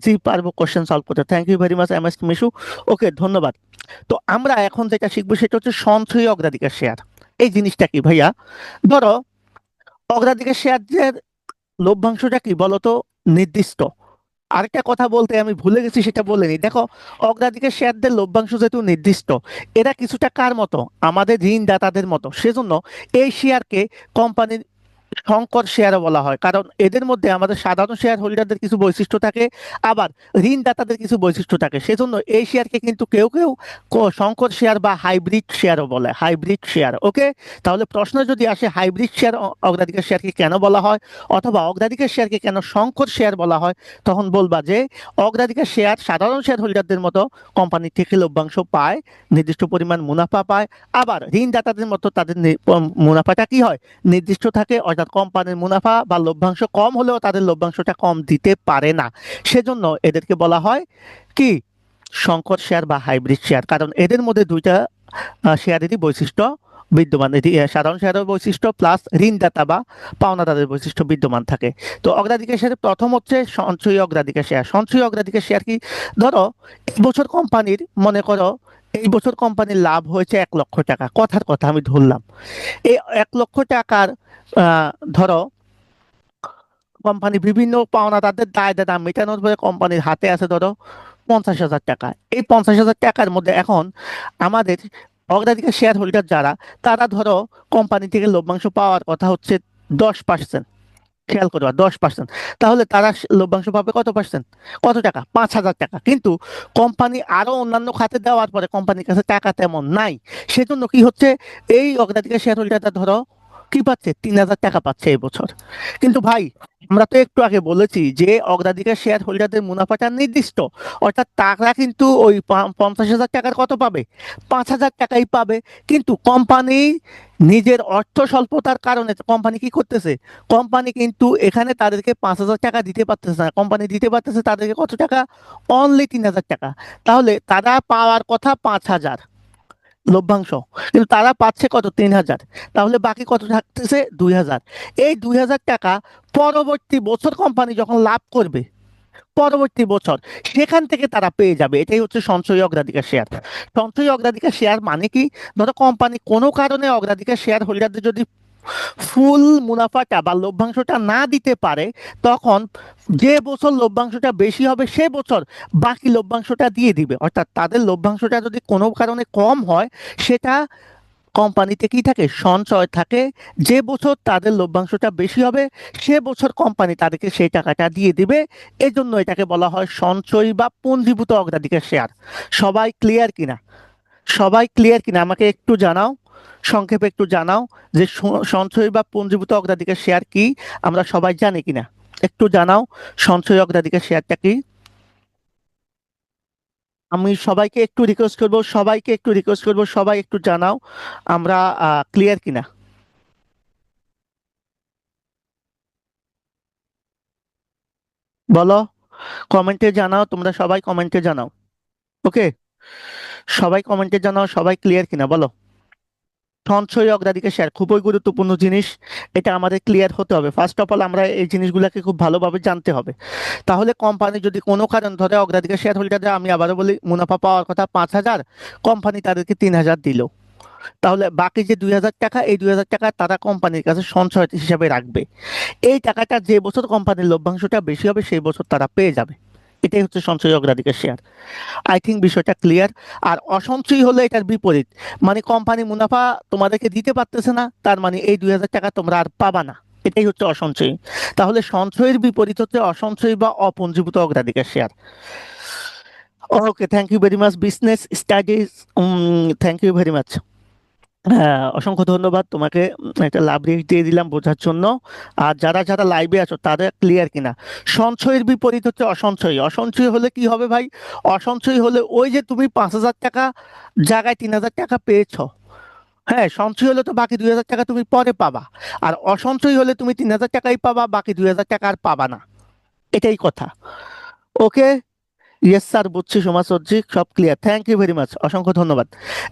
জি পারবো কোশ্চেন সলভ করতে। Thank you very much M S Mishu. Okay, ধন্যবাদ। তো আমরা এখন যেটা শিখবো সেটা হচ্ছে সঞ্চয়ী অগ্রাধিকার শেয়ার। এই জিনিসটা কি ভাইয়া? ধরো অগ্রাধিকার শেয়ারের লভ্যাংশটা কি বলতো? নির্দিষ্ট। আরেকটা কথা বলতে আমি ভুলে গেছি, সেটা বলে নি। দেখো অগ্রাধিকার শেয়ারদের লভ্যাংশ যেহেতু নির্দিষ্ট, এরা কিছুটা কার মতো, আমাদের ঋণদাতাদের মতো। সেজন্য এই শেয়ারকে কোম্পানির সংকর শেয়ারও বলা হয়, কারণ এদের মধ্যে আমাদের সাধারণ শেয়ার হোল্ডারদের কিছু বৈশিষ্ট্য থাকে, আবার ঋণদাতাদের কিছু বৈশিষ্ট্য থাকে। সেজন্য এই শেয়ারকে কিন্তু কেউ কেউ সংকর শেয়ার বা হাইব্রিড শেয়ারও বলে, হাইব্রিড শেয়ার। ওকে, তাহলে প্রশ্ন যদি আসে হাইব্রিড শেয়ার অগ্রাধিকার শেয়ারকে কেন বলা হয়, অথবা অগ্রাধিকার শেয়ারকে কেন সংকর শেয়ার বলা হয়, তখন বলবা যে অগ্রাধিকার শেয়ার সাধারণ শেয়ার হোল্ডারদের মতো কোম্পানি থেকে লভ্যাংশ পায়, নির্দিষ্ট পরিমাণ মুনাফা পায়, আবার ঋণদাতাদের মতো তাদের মুনাফাটা কি হয়, নির্দিষ্ট থাকে। অর্থাৎ কোম্পানির মুনাফা বা লভ্যাংশ কম হলেও তাদের লভ্যাংশটা কম দিতে পারে না। সেজন্য এদেরকে বলা হয় কি, সংকর শেয়ার বা হাইব্রিড শেয়ার। কারণ এদের মধ্যে দুইটা শেয়ারেরই বৈশিষ্ট্য বিদ্যমান, এটি সাধারণ শেয়ারের বৈশিষ্ট্য প্লাস ঋণদাতা বা পাওনাদারের বৈশিষ্ট্য বিদ্যমান থাকে। তো অগ্রাধিকার শেয়ারের প্রথম হচ্ছে সঞ্চয়ী অগ্রাধিকার শেয়ার। সঞ্চয়ী অগ্রাধিকার শেয়ার কি, ধরো এই বছর কোম্পানির, মনে করো এই বছর কোম্পানির লাভ হয়েছে 1 লক্ষ টাকা, কথার কথা আমি ধরলাম। এই 1 লক্ষ টাকার আহ, ধরো কোম্পানি বিভিন্ন পাওনা তাদের দায় দাদা মেটানোর পরে কোম্পানির হাতে আছে ধরো 50,000 টাকা। এই 50,000 টাকার মধ্যে এখন আমাদের অগ্রাধিকার শেয়ার হোল্ডার যারা, তারা ধরো কোম্পানি থেকে লভ্যাংশ পাওয়ার কথা হচ্ছে 10%। খেয়াল করবা 10%। তাহলে তারা লভ্যাংশ পাবে কত পার্সেন্ট, কত টাকা, 5,000 টাকা। কিন্তু কোম্পানি আরো অন্যান্য খাতে দেওয়ার পরে কোম্পানির কাছে টাকা তেমন নাই। সেজন্য কি হচ্ছে, এই অগ্রাধিকার শেয়ার হোল্ডারটা ধরো কি পাচ্ছে, 3,000 টাকা পাচ্ছে এই বছর। কিন্তু ভাই আমরা তো একটু আগে বলেছি যে অগ্রাধিকার শেয়ার হোল্ডারদের মুনাফাটা নির্দিষ্ট, অর্থাৎ তারা কিন্তু ওই 50,000 টাকার কত পাবে, 5,000 টাকাই পাবে। কিন্তু কোম্পানি নিজের অর্থ স্বল্পতার কারণে কোম্পানি কি করতেছে, কোম্পানি কিন্তু এখানে তাদেরকে 5,000 টাকা দিতে পারতেছে না, কোম্পানি দিতে পারতেছে তাদেরকে কত টাকা, অনলি 3,000 টাকা। তাহলে তারা পাওয়ার কথা 5,000 লভ্যাংশ, কিন্তু তারা পাচ্ছে কত, 3,000। তাহলে বাকি কত থাকতেছে, 2,000। এই 2,000 টাকা পরবর্তী বছর কোম্পানি যখন লাভ করবে, পরবর্তী বছর সেখান থেকে তারা পেয়ে যাবে। এটাই হচ্ছে সঞ্চয়ী অগ্রাধিকার শেয়ার। সঞ্চয়ী অগ্রাধিকার শেয়ার মানে কি, ধরো কোম্পানি কোনো কারণে অগ্রাধিকার শেয়ার হোল্ডারদের যদি ফুল মুনাফাটা বা লভ্যাংশটা না দিতে পারে, তখন যে বছর লভ্যাংশটা বেশি হবে সে বছর বাকি লভ্যাংশটা দিয়ে দিবে। অর্থাৎ তাদের লভ্যাংশটা যদি কোনো কারণে কম হয়, সেটা কোম্পানিতে কি থাকে, সঞ্চয় থাকে। যে বছর তাদের লভ্যাংশটা বেশি হবে সে বছর কোম্পানি তাদেরকে সেই টাকাটা দিয়ে দিবে। এজন্য এটাকে বলা হয় সঞ্চয়ী বা পুঞ্জীভূত অগ্রাধিকার শেয়ার। সবাই ক্লিয়ার কিনা, সবাই ক্লিয়ার কিনা আমাকে একটু জানাও, সংক্ষেপে একটু জানাও যে সঞ্চয়ী বা পুঞ্জীভূত অগ্রাধিকার শেয়ার কি, আমরা সবাই জানি কিনা একটু জানাও, সঞ্চয়ী অগ্রাধিকার শেয়ারটা কি। আমি সবাইকে একটু রিকোয়েস্ট করবো, সবাই একটু জানাও আমরা ক্লিয়ার কিনা। বলো, কমেন্টে জানাও, তোমরা সবাই কমেন্টে জানাও। ওকে, সবাই কমেন্টে জানাও সবাই ক্লিয়ার কিনা, বলো। সঞ্চয় অগ্রাধিকার শেয়ার খুবই গুরুত্বপূর্ণ জিনিস, এটা আমাদের ক্লিয়ার হতে হবে। ফার্স্ট অফ অল আমরা এই জিনিসগুলোকে খুব ভালোভাবে জানতে হবে। তাহলে কোম্পানি যদি কোনো কারণ ধরে অগ্রাধিকার শেয়ার হোল্ডারদের, আমি আবারও বলি, মুনাফা পাওয়ার কথা 5,000, কোম্পানি তাদেরকে 3,000 দিল, তাহলে বাকি যে 2,000 টাকা, এই 2,000 টাকা তারা কোম্পানির কাছে সঞ্চয় হিসাবে রাখবে। এই টাকাটা যে বছর কোম্পানির লভ্যাংশটা বেশি হবে সেই বছর তারা পেয়ে যাবে। এটাই হচ্ছে সঞ্চয় অগ্রাধিকার শেয়ার। আই থিঙ্ক বিষয়টা ক্লিয়ার। আর অসঞ্চয়ী হলে এটার বিপরীত, মানে কোম্পানি মুনাফা তোমাদেরকে দিতে পারতেছে না, তার মানে এই 2,000 টাকা তোমরা আর পাবা না। এটাই হচ্ছে অসঞ্চয়ী। তাহলে সঞ্চয়ের বিপরীত হচ্ছে অসঞ্চয়ী বা অপঞ্জীভূত অগ্রাধিকার share. Okay, thank you very much business studies, thank you very much. হ্যাঁ, অসংখ্য ধন্যবাদ তোমাকে, একটা লাভ রেট দিয়ে দিলাম বোঝার জন্য। আর যারা যারা লাইভে আছো তারা ক্লিয়ার কিনা। সঞ্চয়ের বিপরীত হচ্ছে অসঞ্চয়ী। অসঞ্চয়ী হলে কি হবে ভাই? অসঞ্চয়ী হলে ওই যে তুমি 5,000 টাকা জায়গায় 3,000 টাকা পেয়েছো, হ্যাঁ, সঞ্চয় হলে তো বাকি 2,000 টাকা তুমি পরে পাবা। আর অসঞ্চয়ী হলে তুমি 3,000 টাকাই পাবা, বাকি 2,000 টাকা আর পাবা না। এটাই কথা। ওকে, ইয়েস স্যার, বুঝছি সোমাচর্জি, সব clear, thank you very much, অসংখ্য ধন্যবাদ।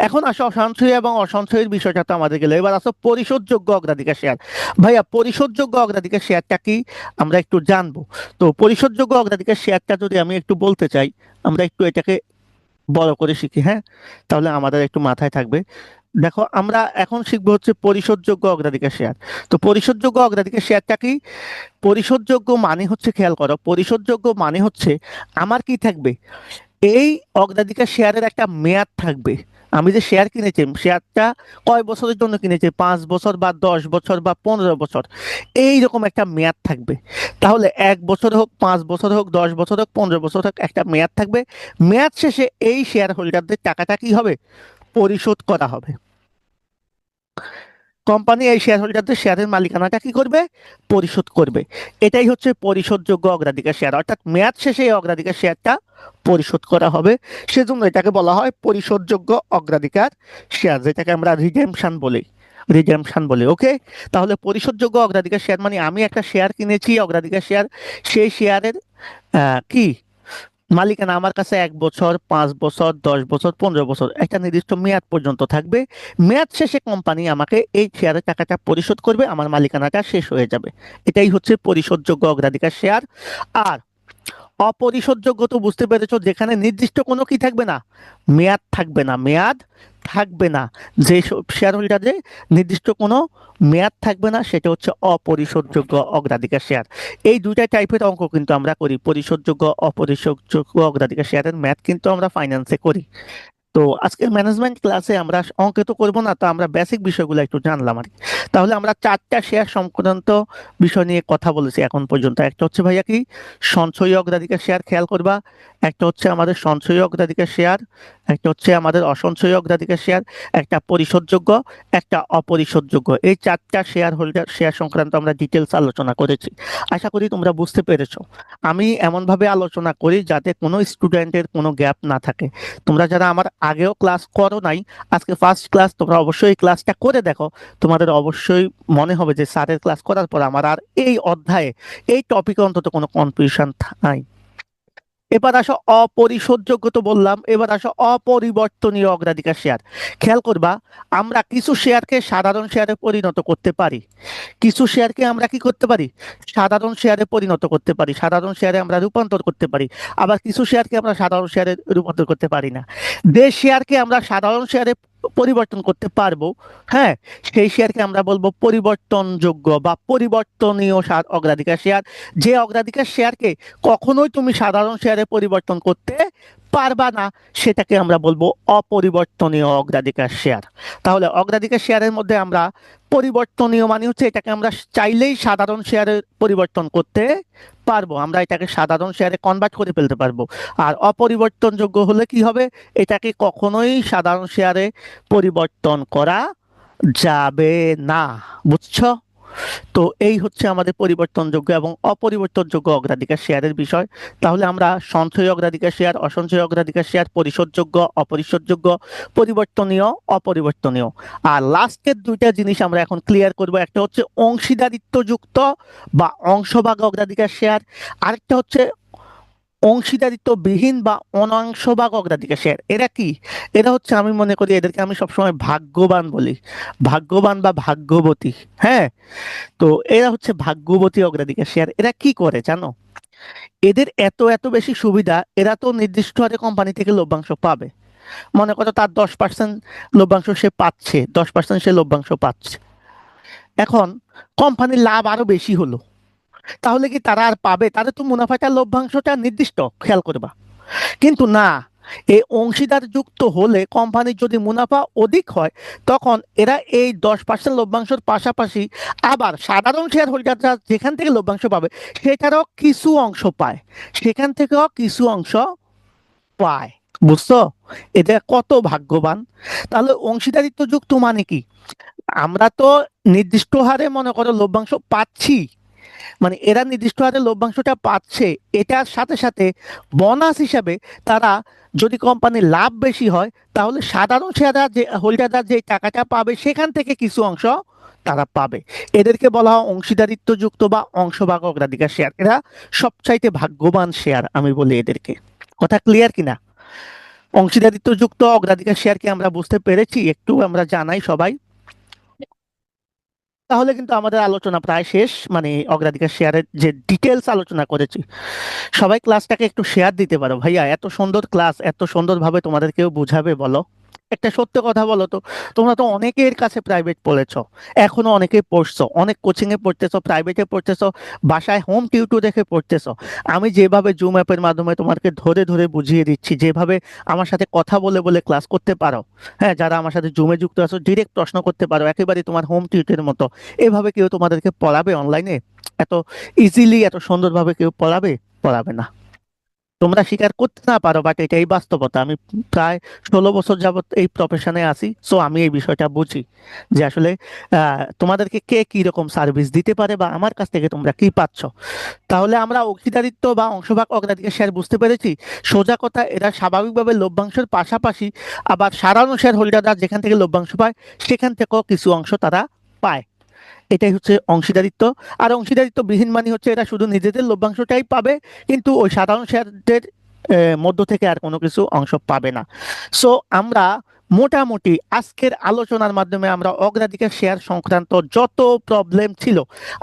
এখন আসো সঞ্চয় এবং অসঞ্চয়ের বিষয়টা তো আমাদের গেল, এবার আসো পরিশোধযোগ্য অগ্রাধিকার শেয়ার। ভাইয়া, পরিশোধযোগ্য অগ্রাধিকার শেয়ারটা কি আমরা একটু জানবো। তো পরিশোধযোগ্য অগ্রাধিকার শেয়ারটা যদি আমি একটু বলতে চাই, আমরা একটু এটাকে বড় করে শিখি, হ্যাঁ, তাহলে আমাদের একটু মাথায় থাকবে। দেখো, আমরা এখন শিখবো হচ্ছে পরিশোধযোগ্য অগ্রাধিকার শেয়ার। তো পরিশোধযোগ্য অগ্রাধিকার শেয়ারটা কি? পরিশোধযোগ্য মানে হচ্ছে, খেয়াল করো, পরিশোধযোগ্য মানে হচ্ছে আমার কি থাকবে, এই অগ্রাধিকার শেয়ারের একটা মেয়াদ থাকবে। আমি যে শেয়ার কিনেছি, শেয়ারটা কয় বছরের জন্য কিনেছি, 5 বছর বা 10 বছর বা 15 বছর, এইরকম একটা মেয়াদ থাকবে। তাহলে 1 বছর হোক, 5 বছর হোক, 10 বছর হোক, 15 বছর হোক, একটা মেয়াদ থাকবে। মেয়াদ শেষে এই শেয়ার হোল্ডারদের টাকাটা কি হবে? পরিশোধ করা হবে। কোম্পানি এই শেয়ার হোল্ডারদের শেয়ারের মালিকানাটা কি করবে? পরিশোধ করবে। এটাই হচ্ছে পরিশোধযোগ্য অগ্রাধিকার শেয়ার, অর্থাৎ মেয়াদ শেষে এই অগ্রাধিকার শেয়ারটা পরিশোধ করা হবে। সেজন্য এটাকে বলা হয় পরিশোধযোগ্য অগ্রাধিকার শেয়ার, যেটাকে আমরা রিডেমশন বলি। রিডেমশন বলে, ওকে। তাহলে পরিশোধযোগ্য অগ্রাধিকার শেয়ার মানে আমি একটা শেয়ার কিনেছি, অগ্রাধিকার শেয়ার, সেই শেয়ারের কি মালিকানা আমার কাছে 1 বছর, 5 বছর, 10 বছর, 15 বছর, একটা নির্দিষ্ট মেয়াদ পর্যন্ত থাকবে। মেয়াদ শেষে কোম্পানি আমাকে এই শেয়ারের টাকাটা পরিশোধ করবে, আমার মালিকানাটা শেষ হয়ে যাবে। এটাই হচ্ছে পরিশোধযোগ্য অগ্রাধিকার শেয়ার। আর অপরিশোধযোগ্য তো বুঝতে পেরেছো, যেখানে নির্দিষ্ট কোনো কি থাকবে না, মেয়াদ থাকবে না, মেয়াদ থাকবে না। যে শেয়ার হোল্ডারে নির্দিষ্ট কোনো মেয়াদ থাকবে না, সেটা হচ্ছে অপরিশোধযোগ্য অগ্রাধিকার শেয়ার। এই দুইটা টাইপের অঙ্ক কিন্তু আমরা করি, পরিশোধযোগ্য অপরিশোধযোগ্য অগ্রাধিকার শেয়ারের ম্যাথ কিন্তু আমরা ফাইন্যান্সে করি। তো আজকের ম্যানেজমেন্ট ক্লাসে আমরা অঙ্কে তো করবো না, তো আমরা বেসিক বিষয়গুলো একটু জানলাম আর কি। তাহলে আমরা 4টা শেয়ার সংক্রান্ত বিষয় নিয়ে কথা বলেছি এখন পর্যন্ত। একটা হচ্ছে ভাইয়া কি, সঞ্চয়ী অগ্রাধিকার শেয়ার, খেয়াল করবা। একটা হচ্ছে আমাদের সঞ্চয়ী অগ্রাধিকার শেয়ার, একটা হচ্ছে আমাদের অসঞ্চয়ী অগ্রাধিকার শেয়ার, একটা পরিশোধযোগ্য, একটা অপরিশোধযোগ্য। এই 4টা শেয়ার হোল্ডার শেয়ার সংক্রান্ত আমরা ডিটেলস আলোচনা করেছি। আশা করি তোমরা বুঝতে পেরেছো। আমি এমনভাবে আলোচনা করি যাতে কোনো স্টুডেন্টের কোনো গ্যাপ না থাকে। তোমরা যারা আমার আগেও ক্লাস করো নাই, আজকে ফার্স্ট ক্লাস, তোমরা অবশ্যই এই ক্লাসটা করে দেখো। তোমাদের অবশ্যই মনে হবে যে স্যারের ক্লাস করার পর আমার আর এই অধ্যায়ে, এই টপিকে অন্তত কোনো কনফিউশন নাই। এবার আসো অপরিশোধযোগ্য, তো বললাম, এবার আসো অপরিবর্তনীয় অগ্রাধিকার শেয়ার। খেয়াল করবা, আমরা কিছু শেয়ারকে সাধারণ শেয়ারে পরিণত করতে পারি। কিছু শেয়ারকে আমরা কি করতে পারি? সাধারণ শেয়ারে পরিণত করতে পারি, সাধারণ শেয়ারে আমরা রূপান্তর করতে পারি। আবার কিছু শেয়ারকে আমরা সাধারণ শেয়ারে রূপান্তর করতে পারি না। যে শেয়ারকে আমরা সাধারণ শেয়ারে পরিবর্তন করতে পারবো, হ্যাঁ, সেই শেয়ারকে আমরা বলবো পরিবর্তনযোগ্য বা পরিবর্তনীয় অগ্রাধিকার শেয়ার। যে অগ্রাধিকার শেয়ারকে কখনোই তুমি সাধারণ শেয়ারে পরিবর্তন করতে পারবা না, সেটাকে আমরা বলবো অপরিবর্তনীয় অগ্রাধিকার শেয়ার। তাহলে অগ্রাধিকার শেয়ারের মধ্যে আমরা পরিবর্তনীয় মানে হচ্ছে এটাকে আমরা চাইলেই সাধারণ শেয়ারে পরিবর্তন করতে পারবো, আমরা এটাকে সাধারণ শেয়ারে কনভার্ট করে ফেলতে পারবো। আর অপরিবর্তনযোগ্য হলে কি হবে? এটাকে কখনোই সাধারণ শেয়ারে পরিবর্তন করা যাবে না। বুঝছো? তো এই হচ্ছে আমাদের পরিবর্তনযোগ্য এবং অপরিবর্তনযোগ্য অগ্রাধিকার শেয়ারের বিষয়। তাহলে আমরা সঞ্চয় অগ্রাধিকার শেয়ার, অসঞ্চয় অগ্রাধিকার শেয়ার, পরিশোধযোগ্য, অপরিশোধযোগ্য, পরিবর্তনীয়, অপরিবর্তনীয়, আর লাস্টের দুইটা জিনিস আমরা এখন ক্লিয়ার করব। একটা হচ্ছে অংশীদারিত্বযুক্ত বা অংশভাগ অগ্রাধিকার শেয়ার, আরেকটা হচ্ছে অংশীদারিত্ববিহীন বা অনাংশভাগ অগ্রাধিকার শেয়ার। এরা কি? এরা হচ্ছে, আমি মনে করি এদেরকে আমি সবসময় ভাগ্যবান বলি, ভাগ্যবান বা ভাগ্যবতী। হ্যাঁ, তো এরা হচ্ছে ভাগ্যবতী অগ্রাধিকার শেয়ার। এরা কি করে জানো? এদের এত এত বেশি সুবিধা, এরা তো নির্দিষ্ট হারে কোম্পানি থেকে লভ্যাংশ পাবে। মনে করো তার 10% লভ্যাংশ সে পাচ্ছে, 10% সে লভ্যাংশ পাচ্ছে। এখন কোম্পানির লাভ আরো বেশি হলো, তাহলে কি তারা আর পাবে? তাদের তো মুনাফাটা লভ্যাংশটা নির্দিষ্ট, খেয়াল করবা। কিন্তু না, এই অংশীদার যুক্ত হলে কোম্পানির যদি মুনাফা অধিক হয়, তখন এরা এই 10% লভ্যাংশের পাশাপাশি আবার সাধারণ শেয়ার হোল্ডাররা যেখান থেকে লভ্যাংশ পাবে সেটারও কিছু অংশ পায়, সেখান থেকেও কিছু অংশ পায়। বুঝছো এটা কত ভাগ্যবান? তাহলে অংশীদারিত্ব যুক্ত মানে কি? আমরা তো নির্দিষ্ট হারে মনে করো লভ্যাংশ পাচ্ছি, মানে এরা নির্দিষ্ট হারে লভ্যাংশটা পাচ্ছে, এটার সাথে সাথে বোনাস হিসাবে তারা, যদি কোম্পানির লাভ বেশি হয়, তাহলে সাধারণ শেয়াররা যে হোল্ডাররা যে টাকাটা পাবে সেখান থেকে কিছু অংশ তারা পাবে। এদেরকে বলা হয় অংশীদারিত্বযুক্ত বা অংশভাগ অগ্রাধিকার শেয়ার। এরা সবচাইতে ভাগ্যবান শেয়ার আমি বলি এদেরকে। কথা ক্লিয়ার কিনা? অংশীদারিত্বযুক্ত অগ্রাধিকার শেয়ারকে আমরা বুঝতে পেরেছি, একটু আমরা জানাই সবাই। তাহলে কিন্তু আমাদের আলোচনা প্রায় শেষ, মানে অগ্রাধিকার শেয়ারের যে ডিটেলস আলোচনা করেছি। সবাই ক্লাসটাকে একটু শেয়ার দিতে পারো ভাইয়া, এত সুন্দর ক্লাস, এত সুন্দরভাবে তোমাদের কেউ বুঝাবে বলো? একটা সত্য কথা বলো তো, তোমরা তো অনেকের কাছে প্রাইভেট পড়েছো, এখনো অনেকে পড়ছো, অনেক কোচিং এ পড়তেছো, প্রাইভেটে পড়তেছো, বাসায় হোম টিউটর দেখে পড়তেছো। আমি যেভাবে জুম অ্যাপের মাধ্যমে তোমাকে ধরে ধরে বুঝিয়ে দিচ্ছি, যেভাবে আমার সাথে কথা বলে বলে ক্লাস করতে পারো, হ্যাঁ, যারা আমার সাথে জুমে যুক্ত আছো ডিরেক্ট প্রশ্ন করতে পারো, একেবারে তোমার হোম টিউটরের মতো। এভাবে কেউ তোমাদেরকে পড়াবে অনলাইনে? এত ইজিলি, এত সুন্দরভাবে কেউ পড়াবে? পড়াবে না। তোমরা স্বীকার করতে না পারো, বাট এটাই বাস্তবতা। আমি প্রায় 16 বছর যাবত এই প্রফেশনে আছি, সো আমি এই বিষয়টা বুঝি যে আসলে তোমাদেরকে কে কি রকম সার্ভিস দিতে পারে বা আমার কাছ থেকে তোমরা কি পাচ্ছ। তাহলে আমরা অংশীদারিত্ব বা অংশভাগ অগ্রাধিকার শেয়ার বুঝতে পেরেছি। সোজা কথা, এরা স্বাভাবিকভাবে লভ্যাংশের পাশাপাশি আবার সাধারণ শেয়ার হোল্ডাররা যেখান থেকে লভ্যাংশ পায় সেখান থেকেও কিছু অংশ তারা পায়। এটাই হচ্ছে অংশীদারিত্ব। আর অংশীদারিত্ব বিহীন মানে হচ্ছে এরা শুধু নিজেদের লভ্যাংশটাই পাবে, কিন্তু ওই সাধারণ শেয়ারদের মধ্য থেকে আর কোনো কিছু অংশ পাবে না। সো আমরা মোটামুটি আজকের আলোচনার মাধ্যমে আমরা অগ্রাধিকার শেয়ার সংক্রান্ত যত প্রবলেম ছিল,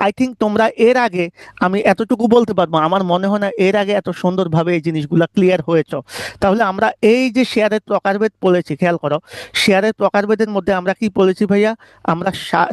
আই থিঙ্ক তোমরা এর আগে, আমি এতটুকু বলতে পারবো, আমার মনে হয় না এর আগে এত সুন্দরভাবে এই জিনিসগুলো ক্লিয়ার হয়েছে। তাহলে আমরা এই যে শেয়ারের প্রকারভেদ বলেছি, খেয়াল করো, শেয়ারের প্রকারভেদের মধ্যে আমরা কি বলেছি ভাইয়া? আমরা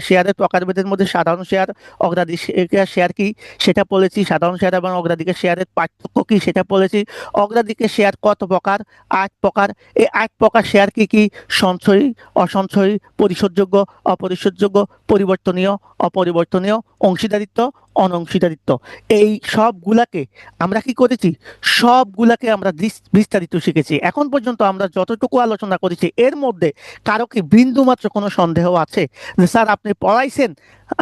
শেয়ারের প্রকারভেদের মধ্যে সাধারণ শেয়ার, অগ্রাধিকার শেয়ার কি সেটা বলেছি, সাধারণ শেয়ার এবং অগ্রাধিকার শেয়ারের পার্থক্য কি সেটা বলেছি, অগ্রাধিকার শেয়ার কত প্রকার, 8 প্রকার। এই 8 প্রকার শেয়ার কি কি? সঞ্চয়ী, অসঞ্চয়ী, পরিশোধযোগ্য, অপরিশোধযোগ্য, পরিবর্তনীয়, অপরিবর্তনীয়, অংশীদারিত্ব, অনংশীদারিত্ব। এই সবগুলাকে আমরা কি করেছি? সবগুলাকে আমরা বিস্তারিত শিখেছি। এখন পর্যন্ত আমরা যতটুকু আলোচনা করেছি এর মধ্যে কারো কি বিন্দুমাত্র কোনো সন্দেহ আছে যে স্যার আপনি পড়াইছেন,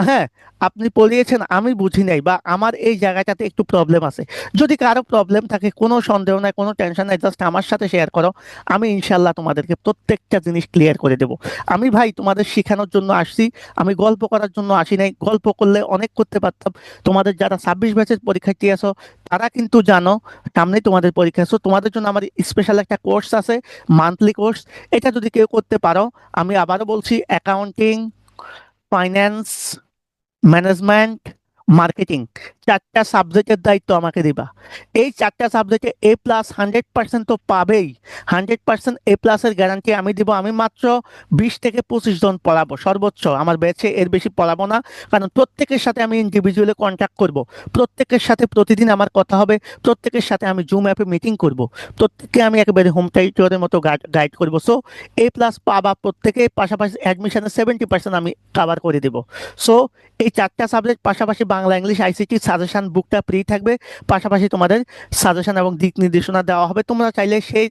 হ্যাঁ, আপনি পড়িয়েছেন, আমি বুঝি নাই বা আমার এই জায়গাটাতে একটু প্রবলেম আছে? যদি কারো প্রবলেম থাকে, কোনো সন্দেহ নাই, কোনো টেনশন নাই, জাস্ট আমার সাথে শেয়ার করো, আমি ইনশাল্লাহ তোমাদেরকে প্রত্যেকটা জিনিস ক্লিয়ার করে দেবো। আমি ভাই তোমাদের শেখানোর জন্য আসছি, আমি গল্প করার জন্য আসি নাই। গল্প করলে অনেক করতে পারতাম। তোমাদের যারা 26 ব্যাচের পরীক্ষার্থী আছো তারা কিন্তু জানো সামনে তোমাদের পরীক্ষা, আছো, তোমাদের জন্য আমার স্পেশাল একটা কোর্স আছে, মান্থলি কোর্স। এটা যদি কেউ করতে পারো, আমি আবারও বলছি, অ্যাকাউন্টিং, ফাইন্যান্স, ম্যানেজমেন্ট, মার্কেটিং, 4টা সাবজেক্টের দায়িত্ব আমাকে দিবা। এই 4টা সাবজেক্টে A+ 100% তো পাবেই। 100% A+-এর গ্যারান্টি আমি দিব। আমি মাত্র 20 থেকে 25 জন পড়াবো সর্বোচ্চ, আমার ব্যাচে এর বেশি পড়াবো না, কারণ প্রত্যেকের সাথে আমি ইন্ডিভিজুয়ালি কন্ট্যাক্ট করব, প্রত্যেকের সাথে প্রতিদিন আমার কথা হবে, প্রত্যেকের সাথে আমি জুম অ্যাপে মিটিং করব, প্রত্যেককে আমি একেবারে হোম টিউটরের মতো গাইড করবো। সো A+ পাবা প্রত্যেকে, পাশাপাশি অ্যাডমিশনের 70% আমি কাভার করে দেবো। সো এই 4টা সাবজেক্ট পাশাপাশি বাংলা, ইংলিশ, ICT, সাজেশন বুকটা ফ্রি থাকবে, পাশাপাশি তোমাদের সাজেশন এবং দিক নির্দেশনা দেওয়া হবে। তোমরা চাইলে সেই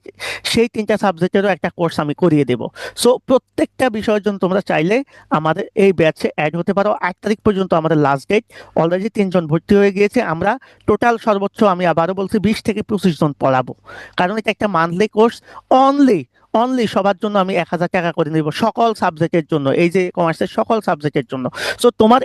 সেই 3টা সাবজেক্টেরও একটা কোর্স আমি করিয়ে দেব। সো প্রত্যেকটা বিষয়ের জন্য তোমরা চাইলে আমাদের এই ব্যাচে অ্যাড হতে পারো। 8 তারিখ পর্যন্ত আমাদের লাস্ট ডেট, অলরেডি 3 জন ভর্তি হয়ে গিয়েছে। আমরা টোটাল সর্বোচ্চ, আমি আবারও বলছি, 20 থেকে 25 জন পড়াবো, কারণ এটা একটা মান্থলি কোর্স। অনলি অনলি সবার জন্য আমি 1,000 টাকা করে নিব, সকল সাবজেক্টের জন্য, এই যে কমার্সের সকল সাবজেক্টের জন্য। সো তোমার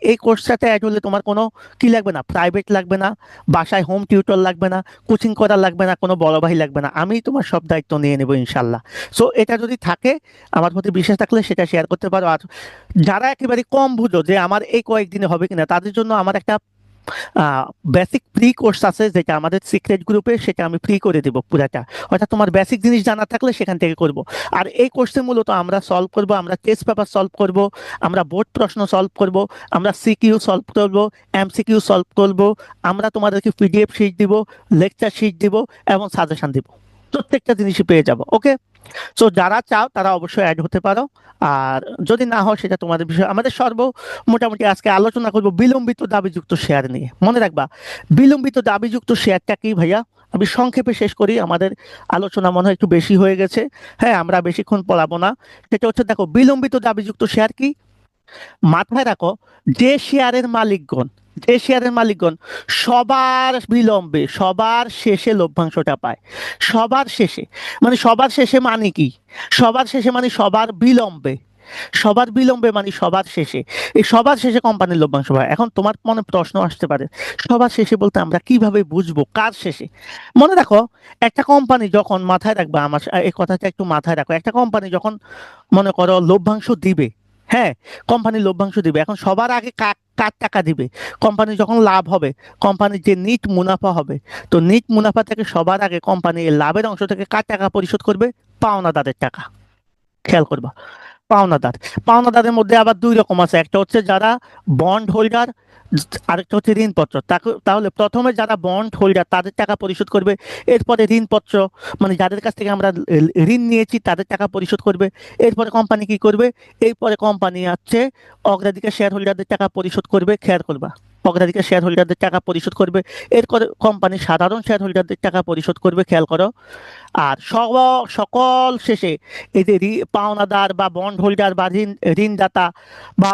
এই কোর্সটাতে অ্যাড হলে তোমার কোনো কি লাগবে না, প্রাইভেট লাগবে না, বাসায় হোম টিউটর লাগবে না, কোচিং করা লাগবে না, কোনো বড় ভাই লাগবে না, আমি তোমার সব দায়িত্ব নিয়ে নেব ইনশাল্লাহ। সো এটা যদি থাকে, আমার প্রতি বিশ্বাস থাকলে সেটা শেয়ার করতে পারো। আর যারা একেবারে কম বুঝো যে আমার এই কয়েকদিনে হবে কিনা, তাদের জন্য আমার একটা বেসিক প্রি কোর্স আছে, যেটা আমাদের সিক্রেট গ্রুপে, সেটা আমি ফ্রি করে দেবো পুরাটা। অর্থাৎ তোমার বেসিক জিনিস জানা থাকলে সেখান থেকে করব। আর এই কোর্সে মূলত আমরা সলভ করব, আমরা টেস্ট পেপার সলভ করব, আমরা বোর্ড প্রশ্ন সলভ করব, আমরা সিকিউ সলভ করব, এমসিকিউ সলভ করব, আমরা তোমাদেরকে পিডিএফ শিট দিব, লেকচার শিট দিব এবং সাজেশন দিব, প্রত্যেকটা জিনিসই পেয়ে যাবো। ওকে, সো যারা চাও তারা অবশ্যই অ্যাড হতে পারো। আর যদি না হয় সেটা তোমাদের বিষয়। আমাদের মোটামুটি আজকে আলোচনা করব বিলম্বিত দাবিযুক্ত শেয়ার নিয়ে। মনে রাখবা, বিলম্বিত দাবিযুক্ত শেয়ারটা কি ভাইয়া, আমি সংক্ষেপে শেষ করি, আমাদের আলোচনা মনে হয় একটু বেশি হয়ে গেছে। হ্যাঁ, আমরা বেশিক্ষণ পড়াবো না। সেটা হচ্ছে, দেখো, বিলম্বিত দাবিযুক্ত শেয়ার কি, মাথায় রাখো, যে শেয়ারের মালিকগণ যে শেয়ারের মালিকগণ সবার বিলম্বে সবার শেষে লভ্যাংশটা পায়। সবার শেষে মানে সবার শেষে মানে কি, সবার শেষে মানে সবার বিলম্বে, সবার বিলম্বে মানে সবার শেষে, এই সবার শেষে কোম্পানির লভ্যাংশ পায়। এখন তোমার মনে প্রশ্ন আসতে পারে, সবার শেষে বলতে আমরা কিভাবে বুঝবো কার শেষে? মনে রাখো, একটা কোম্পানি যখন, মাথায় রাখবা, আমার এই কথাটা একটু মাথায় রাখো, একটা কোম্পানি যখন মনে করো লভ্যাংশ দিবে, হ্যাঁ, কোম্পানি লভ্যাংশ দিবে, এখন সবার আগে কার টাকা দিবে? কোম্পানি যখন লাভ হবে, কোম্পানির যে নিট মুনাফা হবে, তো নিট মুনাফা থেকে সবার আগে কোম্পানি এই লাভের অংশ থেকে কার টাকা পরিশোধ করবে? পাওনাদারের টাকা। খেয়াল করবা, পাওনাদার। পাওনাদারের মধ্যে আবার দুই রকম আছে, একটা হচ্ছে যারা বন্ড হোল্ডার, আরেকটা হচ্ছে ঋণপত্র। তাহলে প্রথমে যারা বন্ড হোল্ডার তাদের টাকা পরিশোধ করবে, এরপরে ঋণপত্র মানে যাদের কাছ থেকে আমরা ঋণ নিয়েছি তাদের টাকা পরিশোধ করবে, এরপরে কোম্পানি কি করবে, এরপরে কোম্পানি হচ্ছে অগ্রাধিকার শেয়ার হোল্ডারদের টাকা পরিশোধ করবে। খেয়াল করবা, অগ্রাধিকার শেয়ার হোল্ডারদের টাকা পরিশোধ করবে, এরপরে কোম্পানি সাধারণ শেয়ার হোল্ডারদের টাকা পরিশোধ করবে। খেয়াল করো। আর সকল শেষে এই যে পাওনাদার বা বন্ড হোল্ডার বা ঋণদাতা বা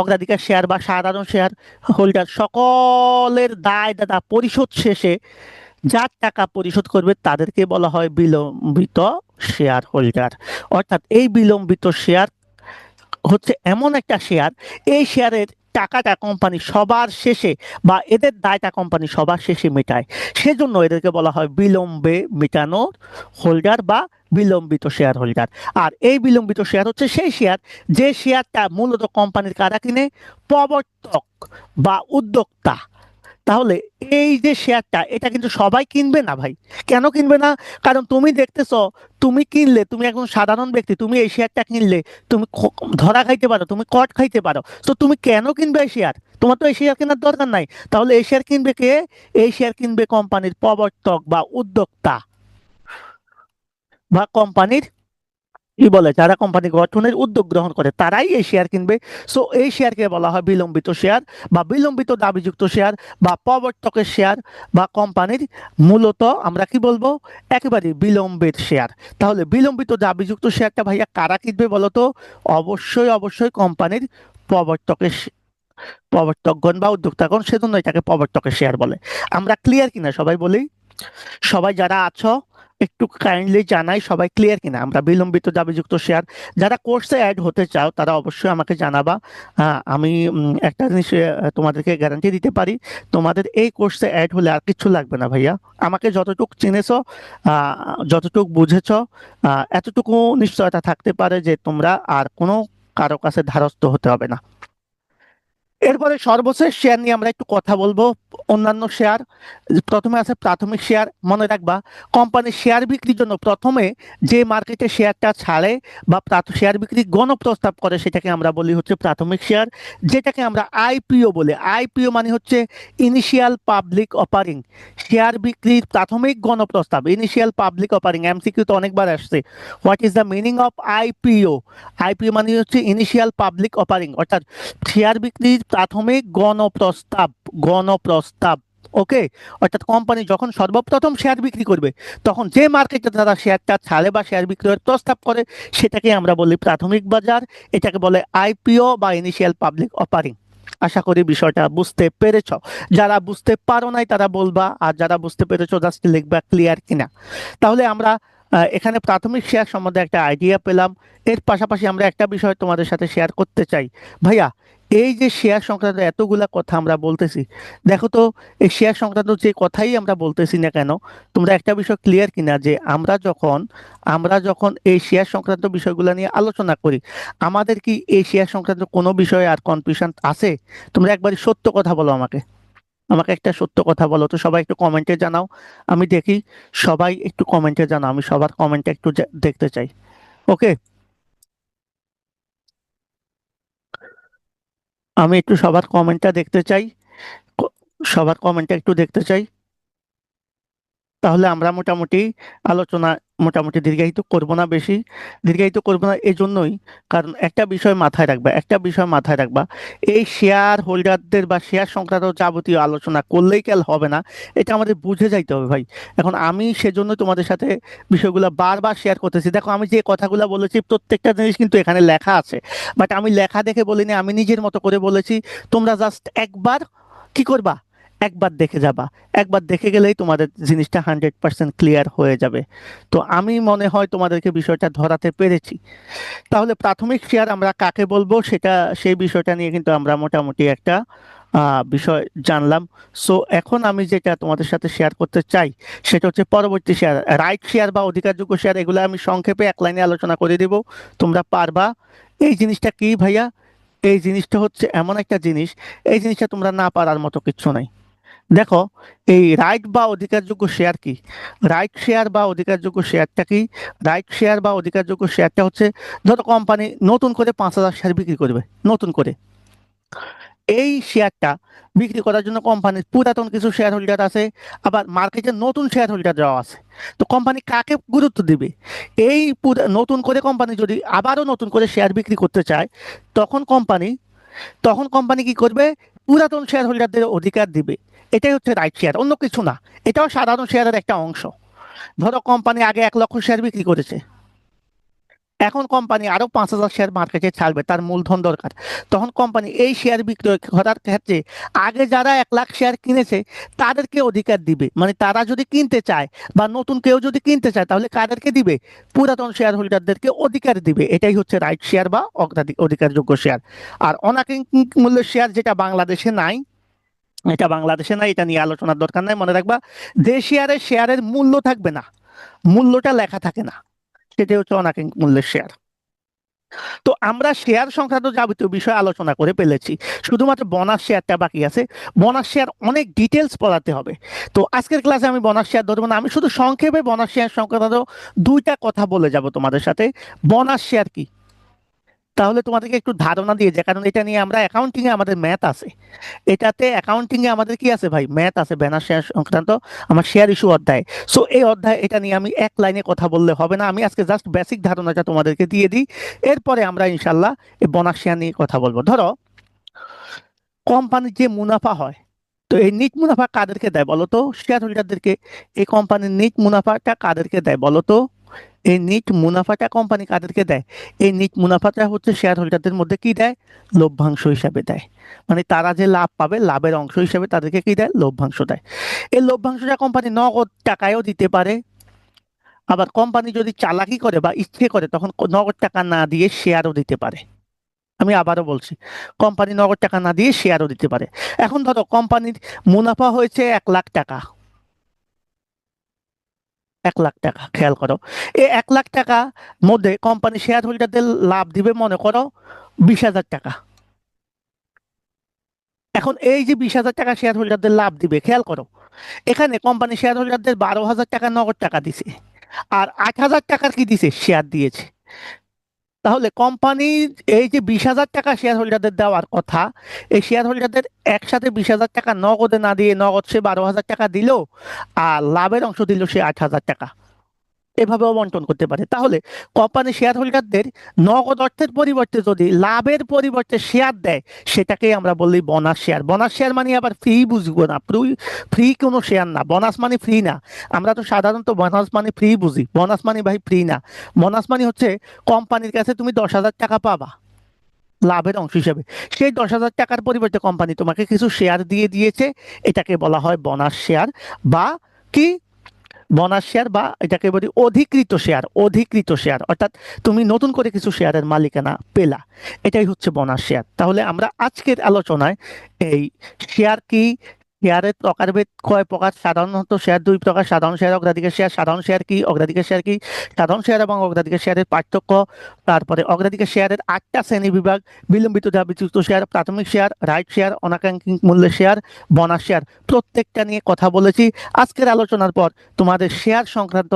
অগ্রাধিকার শেয়ার বা সাধারণ শেয়ার হোল্ডার, সকলের দায় দাতা পরিশোধ শেষে যার টাকা পরিশোধ করবে তাদেরকে বলা হয় বিলম্বিত শেয়ার হোল্ডার। অর্থাৎ এই বিলম্বিত শেয়ার হচ্ছে এমন একটা শেয়ার, এই শেয়ারের টাকাটা কোম্পানি সবার শেষে বা এদের দায়টা কোম্পানি সবার শেষে মেটায়, সেজন্য এদেরকে বলা হয় বিলম্বে মেটানোর হোল্ডার বা বিলম্বিত শেয়ার হোল্ডার। আর এই বিলম্বিত শেয়ার হচ্ছে সেই শেয়ার, যে শেয়ারটা মূলত কোম্পানির কারা কিনে? প্রবর্তক বা উদ্যোক্তা। তাহলে এই যে শেয়ারটা, এটা কিন্তু সবাই কিনবে না ভাই। কেন কিনবে না? কারণ তুমি দেখতেছো, তুমি কিনলে, তুমি একজন সাধারণ ব্যক্তি, তুমি এই শেয়ারটা কিনলে তুমি ধরা খাইতে পারো, তুমি কট খাইতে পারো। তো তুমি কেন কিনবে এই শেয়ার? তোমার তো এই শেয়ার কেনার দরকার নাই। তাহলে এই শেয়ার কিনবে কে? এই শেয়ার কিনবে কোম্পানির প্রবর্তক বা উদ্যোক্তা, বা কোম্পানির কি বলে, যারা কোম্পানি গঠনের উদ্যোগ গ্রহণ করে তারাই এই শেয়ার কিনবে। সো এই শেয়ারকে বলা হয় বিলম্বিত শেয়ার বা বিলম্বিত দাবিযুক্ত শেয়ার বা প্রবর্তকের শেয়ার বা কোম্পানির মূলত আমরা কি বলবো, একেবারে বিলম্বের শেয়ার। তাহলে বিলম্বিত দাবিযুক্ত শেয়ারটা ভাইয়া কারা কিনবে বলতো? অবশ্যই অবশ্যই কোম্পানির প্রবর্তকের প্রবর্তকগণ বা উদ্যোক্তাগণ, সেজন্য এটাকে প্রবর্তকের শেয়ার বলে। আমরা ক্লিয়ার কিনা সবাই বলি? সবাই যারা আছো একটু কাইন্ডলি জানাই, সবাই ক্লিয়ার কিনা আমরা বিলম্বিত দাবিযুক্ত শেয়ার? যারা কোর্সে অ্যাড হতে চাও তারা অবশ্যই আমাকে জানাবা। আমি একটা জিনিস তোমাদেরকে গ্যারান্টি দিতে পারি, তোমাদের এই কোর্সে অ্যাড হলে আর কিছু লাগবে না ভাইয়া। আমাকে যতটুকু চিনেছো, যতটুকু বুঝেছো, এতটুকু নিশ্চয়তা থাকতে পারে যে তোমরা আর কোনো কারো কাছে ধারস্থ হতে হবে না। এরপরে সর্বশেষ শেয়ার নিয়ে আমরা একটু কথা বলবো, অন্যান্য শেয়ার। প্রথমে আছে প্রাথমিক শেয়ার। মনে রাখবা, কোম্পানির শেয়ার বিক্রির জন্য প্রথমে যে মার্কেটে শেয়ারটা ছাড়ে বা শেয়ার বিক্রি গণপ্রস্তাব করে, সেটাকে আমরা বলি হচ্ছে প্রাথমিক শেয়ার, যেটাকে আমরা আইপিও বলি। আইপিও মানে হচ্ছে ইনিশিয়াল পাবলিক অফারিং। শেয়ার বিক্রির প্রাথমিক গণপ্রস্তাব, ইনিশিয়াল পাবলিক অফারিং, এমসিকিউ তো অনেকবার আসছে। What is the meaning of IPO? IPO মানে হচ্ছে ইনিশিয়াল পাবলিক অফারিং, অর্থাৎ শেয়ার বিক্রির প্রাথমিক গণপ্রস্তাব, গণপ্রস্তাব। ওকে, অর্থাৎ কোম্পানি যখন সর্বপ্রথম শেয়ার বিক্রি করবে তখন যে মার্কেটে তারা শেয়ারটা ছাড়ে বা শেয়ার বিক্রয়ের প্রস্তাব করে সেটাকে আমরা বলি প্রাথমিক বাজার। এটাকে বলে আইপিও বা ইনিশিয়াল পাবলিক অফারিং। আশা করি বিষয়টা বুঝতে পেরেছ। যারা বুঝতে পারো নাই তারা বলবা, আর যারা বুঝতে পেরেছো জাস্ট লিখবা ক্লিয়ার কিনা। তাহলে আমরা এখানে প্রাথমিক শেয়ার সম্বন্ধে একটা আইডিয়া পেলাম। এর পাশাপাশি আমরা একটা বিষয় তোমাদের সাথে শেয়ার করতে চাই। ভাইয়া, এই যে শেয়ার সংক্রান্ত এতগুলা কথা আমরা বলতেছি, দেখো তো এই শেয়ার সংক্রান্ত যে কথাই আমরা বলতেছি না কেন, তোমরা একটা বিষয় ক্লিয়ার কিনা যে আমরা যখন এই শেয়ার সংক্রান্ত বিষয়গুলো নিয়ে আলোচনা করি, আমাদের কি এই শেয়ার সংক্রান্ত কোনো বিষয়ে আর কনফিউশন আছে? তোমরা একবারই সত্য কথা বলো আমাকে। আমাকে একটা সত্য কথা বলো তো, সবাই একটু কমেন্টে জানাও। আমি দেখি, সবাই একটু কমেন্টে জানাও, আমি সবার কমেন্টে একটু দেখতে চাই। ওকে, আমি একটু সবার কমেন্টটা দেখতে চাই। ক- সবার কমেন্টটা একটু দেখতে চাই। তাহলে আমরা মোটামুটি আলোচনা মোটামুটি দীর্ঘায়িত করব না, বেশি দীর্ঘায়িত করব না এই জন্যই, কারণ একটা বিষয় মাথায় রাখবা, একটা বিষয় মাথায় রাখবা। এই শেয়ার হোল্ডারদের বা শেয়ার সংক্রান্ত যাবতীয় আলোচনা করলেই কেন হবে না, এটা আমাদের বুঝে যাইতে হবে ভাই। এখন আমি সেজন্য তোমাদের সাথে বিষয়গুলো বারবার শেয়ার করতেছি। দেখো, আমি যে কথাগুলো বলেছি প্রত্যেকটা জিনিস কিন্তু এখানে লেখা আছে, বাট আমি লেখা দেখে বলিনি, আমি নিজের মতো করে বলেছি। তোমরা জাস্ট একবার কি করবা, একবার দেখে যাবা। একবার দেখে গেলেই তোমাদের জিনিসটা 100% ক্লিয়ার হয়ে যাবে। তো আমি মনে হয় তোমাদেরকে বিষয়টা ধরাতে পেরেছি। তাহলে প্রাথমিক শেয়ার আমরা কাকে বলবো সেটা, সেই বিষয়টা নিয়ে কিন্তু আমরা মোটামুটি একটা বিষয় জানলাম। সো এখন আমি যেটা তোমাদের সাথে শেয়ার করতে চাই সেটা হচ্ছে পরবর্তী শেয়ার, রাইট শেয়ার বা অধিকারযোগ্য শেয়ার। এগুলো আমি সংক্ষেপে এক লাইনে আলোচনা করে দিব, তোমরা পারবা। এই জিনিসটা কি ভাইয়া? এই জিনিসটা হচ্ছে এমন একটা জিনিস, এই জিনিসটা তোমরা না পারার মতো কিচ্ছু নাই। দেখো, এই রাইট বা অধিকারযোগ্য শেয়ার কি? রাইট শেয়ার বা অধিকারযোগ্য শেয়ারটা কি? রাইট শেয়ার বা অধিকারযোগ্য শেয়ারটা হচ্ছে, ধরো কোম্পানি নতুন করে 5,000 শেয়ার বিক্রি করবে, নতুন করে। এই শেয়ারটা বিক্রি করার জন্য কোম্পানির পুরাতন কিছু শেয়ার হোল্ডার আছে, আবার মার্কেটে নতুন শেয়ার হোল্ডাররাও আছে। তো কোম্পানি কাকে গুরুত্ব দিবে? এই নতুন করে কোম্পানি যদি আবারও নতুন করে শেয়ার বিক্রি করতে চায়, তখন কোম্পানি তখন কোম্পানি কি করবে? পুরাতন শেয়ার হোল্ডারদের অধিকার দিবে। এটাই হচ্ছে রাইট শেয়ার, অন্য কিছু না। এটাও সাধারণ শেয়ারের একটা অংশ। ধরো কোম্পানি আগে 1 লক্ষ শেয়ার বিক্রি করেছে, এখন কোম্পানি আরো 5,000 শেয়ার মার্কেটে ছাড়বে, তার মূলধন দরকার। তখন কোম্পানি এই শেয়ার বিক্রয় করার ক্ষেত্রে আগে যারা 1 লাখ শেয়ার কিনেছে তাদেরকে অধিকার দিবে। মানে তারা যদি কিনতে চায় বা নতুন কেউ যদি কিনতে চায় তাহলে কাদেরকে দিবে? পুরাতন শেয়ার হোল্ডারদেরকে অধিকার দিবে। এটাই হচ্ছে রাইট শেয়ার বা অধিকারযোগ্য শেয়ার। আর অনাকাঙ্ক্ষিত মূল্যের শেয়ার, যেটা বাংলাদেশে নাই, এটা বাংলাদেশে নাই, এটা নিয়ে আলোচনার দরকার নাই। মনে রাখবা, যে শেয়ারের মূল্য থাকবে না, মূল্যটা লেখা থাকে না, সেটাই হচ্ছে অনাকাঙ্ক্ষিত মূল্যের শেয়ার। তো আমরা শেয়ার সংক্রান্ত যাবতীয় বিষয় আলোচনা করে ফেলেছি, শুধুমাত্র বোনাস শেয়ারটা বাকি আছে। বোনাস শেয়ার অনেক ডিটেলস পড়াতে হবে। তো আজকের ক্লাসে আমি বোনাস শেয়ার ধরবো না, আমি শুধু সংক্ষেপে বোনাস শেয়ার সংক্রান্ত 2টা কথা বলে যাব তোমাদের সাথে। বোনাস শেয়ার কি, তাহলে তোমাদেরকে একটু ধারণা দিয়ে যায়, কারণ এটা নিয়ে আমরা অ্যাকাউন্টিং এ আমাদের ম্যাথ আছে। এটাতে অ্যাকাউন্টিং এ আমাদের কি আছে ভাই? ম্যাথ আছে, ব্যানার শেয়ার সংক্রান্ত আমার শেয়ার ইস্যু অধ্যায়। সো এই অধ্যায়, এটা নিয়ে আমি এক লাইনে কথা বললে হবে না, আমি আজকে জাস্ট বেসিক ধারণাটা তোমাদেরকে দিয়ে দিই। এরপরে আমরা ইনশাল্লাহ এই বোনাস শেয়ার নিয়ে কথা বলবো। ধরো, কোম্পানির যে মুনাফা হয়, তো এই নিট মুনাফা কাদেরকে দেয় বলো তো? শেয়ার হোল্ডারদেরকে। এই কোম্পানির নিট মুনাফাটা কাদেরকে দেয় বলো তো? এই নিট মুনাফাটা কোম্পানি কাদেরকে দেয়? এই নিট মুনাফাটা হচ্ছে শেয়ার হোল্ডারদের মধ্যে কি দেয়? লভ্যাংশ হিসাবে দেয়। মানে তারা যে লাভ পাবে, লাভের অংশ হিসাবে তাদেরকে কি দেয়? লভ্যাংশ দেয়। এই লভ্যাংশটা কোম্পানি নগদ টাকায়ও দিতে পারে, আবার কোম্পানি যদি চালাকি করে বা ইচ্ছে করে তখন নগদ টাকা না দিয়ে শেয়ারও দিতে পারে। আমি আবারও বলছি, কোম্পানি নগদ টাকা না দিয়ে শেয়ারও দিতে পারে। এখন ধরো কোম্পানির মুনাফা হয়েছে 1 লাখ টাকা, 1 লাখ টাকা, খেয়াল করো। এই 1 লাখ টাকা মধ্যে কোম্পানি শেয়ার হোল্ডারদের লাভ দিবে মনে করো 20,000 টাকা। এখন এই যে 20,000 টাকা শেয়ার হোল্ডারদের লাভ দিবে, খেয়াল করো, এখানে কোম্পানি শেয়ার হোল্ডারদের 12,000 টাকা নগদ টাকা দিছে, আর 8,000 টাকার কি দিছে? শেয়ার দিয়েছে। তাহলে কোম্পানির এই যে 20,000 টাকা শেয়ার হোল্ডারদের দেওয়ার কথা, এই শেয়ার হোল্ডারদের একসাথে 20,000 টাকা নগদে না দিয়ে, নগদ সে 12,000 টাকা দিল, আর লাভের অংশ দিল সে 8,000 টাকা। এভাবেও বন্টন করতে পারে। তাহলে কোম্পানি শেয়ার হোল্ডারদের নগদ অর্থের পরিবর্তে যদি লাভের পরিবর্তে শেয়ার দেয়, সেটাকেই আমরা বলি বোনাস শেয়ার। বোনাস শেয়ার মানে আবার ফ্রি বুঝবো না, ফ্রি কোনো শেয়ার না। বোনাস মানে ফ্রি না। আমরা তো সাধারণত বোনাস মানে ফ্রি বুঝি, বোনাস মানে ভাই ফ্রি না। বোনাস মানে হচ্ছে কোম্পানির কাছে তুমি 10,000 টাকা পাবা লাভের অংশ হিসেবে, সেই 10,000 টাকার পরিবর্তে কোম্পানি তোমাকে কিছু শেয়ার দিয়ে দিয়েছে, এটাকে বলা হয় বোনাস শেয়ার। বা কি, বোনাস শেয়ার বা এটাকে বলি অধিকৃত শেয়ার। অধিকৃত শেয়ার অর্থাৎ তুমি নতুন করে কিছু শেয়ারের মালিকানা পেলা, এটাই হচ্ছে বোনাস শেয়ার। তাহলে আমরা আজকের আলোচনায় এই শেয়ার কি, শেয়ারের প্রকারভেদ কয় প্রকার, সাধারণত শেয়ার দুই প্রকার, সাধারণ শেয়ার, অগ্রাধিকার শেয়ার, সাধারণ শেয়ার কি, অগ্রাধিকার শেয়ার কি, সাধারণ শেয়ার এবং অগ্রাধিকার শেয়ারের পার্থক্য, তারপরে অগ্রাধিকার শেয়ারের 8টা শ্রেণী বিভাগ, বিলম্বিত দাবিচ্যুত শেয়ার, প্রাথমিক শেয়ার, রাইট শেয়ার, অনাকাঙ্ক্ষিত মূল্যের শেয়ার, বোনাস শেয়ার, প্রত্যেকটা নিয়ে কথা বলেছি। আজকের আলোচনার পর তোমাদের শেয়ার সংক্রান্ত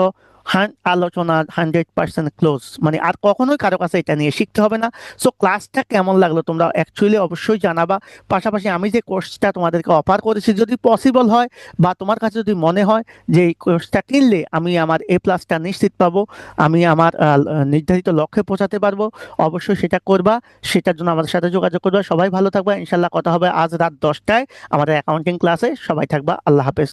আলোচনা 100% ক্লোজ, মানে আর কখনোই কারো কাছে এটা নিয়ে শিখতে হবে না। সো ক্লাসটা কেমন লাগলো তোমরা অ্যাকচুয়ালি অবশ্যই জানাবা। পাশাপাশি আমি যে কোর্সটা তোমাদেরকে অফার করেছি, যদি পসিবল হয় বা তোমার কাছে যদি মনে হয় যে এই কোর্সটা কিনলে আমি আমার A+টা নিশ্চিত পাবো, আমি আমার নির্ধারিত লক্ষ্যে পৌঁছাতে পারবো, অবশ্যই সেটা করবা। সেটার জন্য আমাদের সাথে যোগাযোগ করবা। সবাই ভালো থাকবা, ইনশাল্লাহ কথা হবে আজ রাত 10টায় আমাদের অ্যাকাউন্টিং ক্লাসে। সবাই থাকবা, আল্লাহ হাফেজ।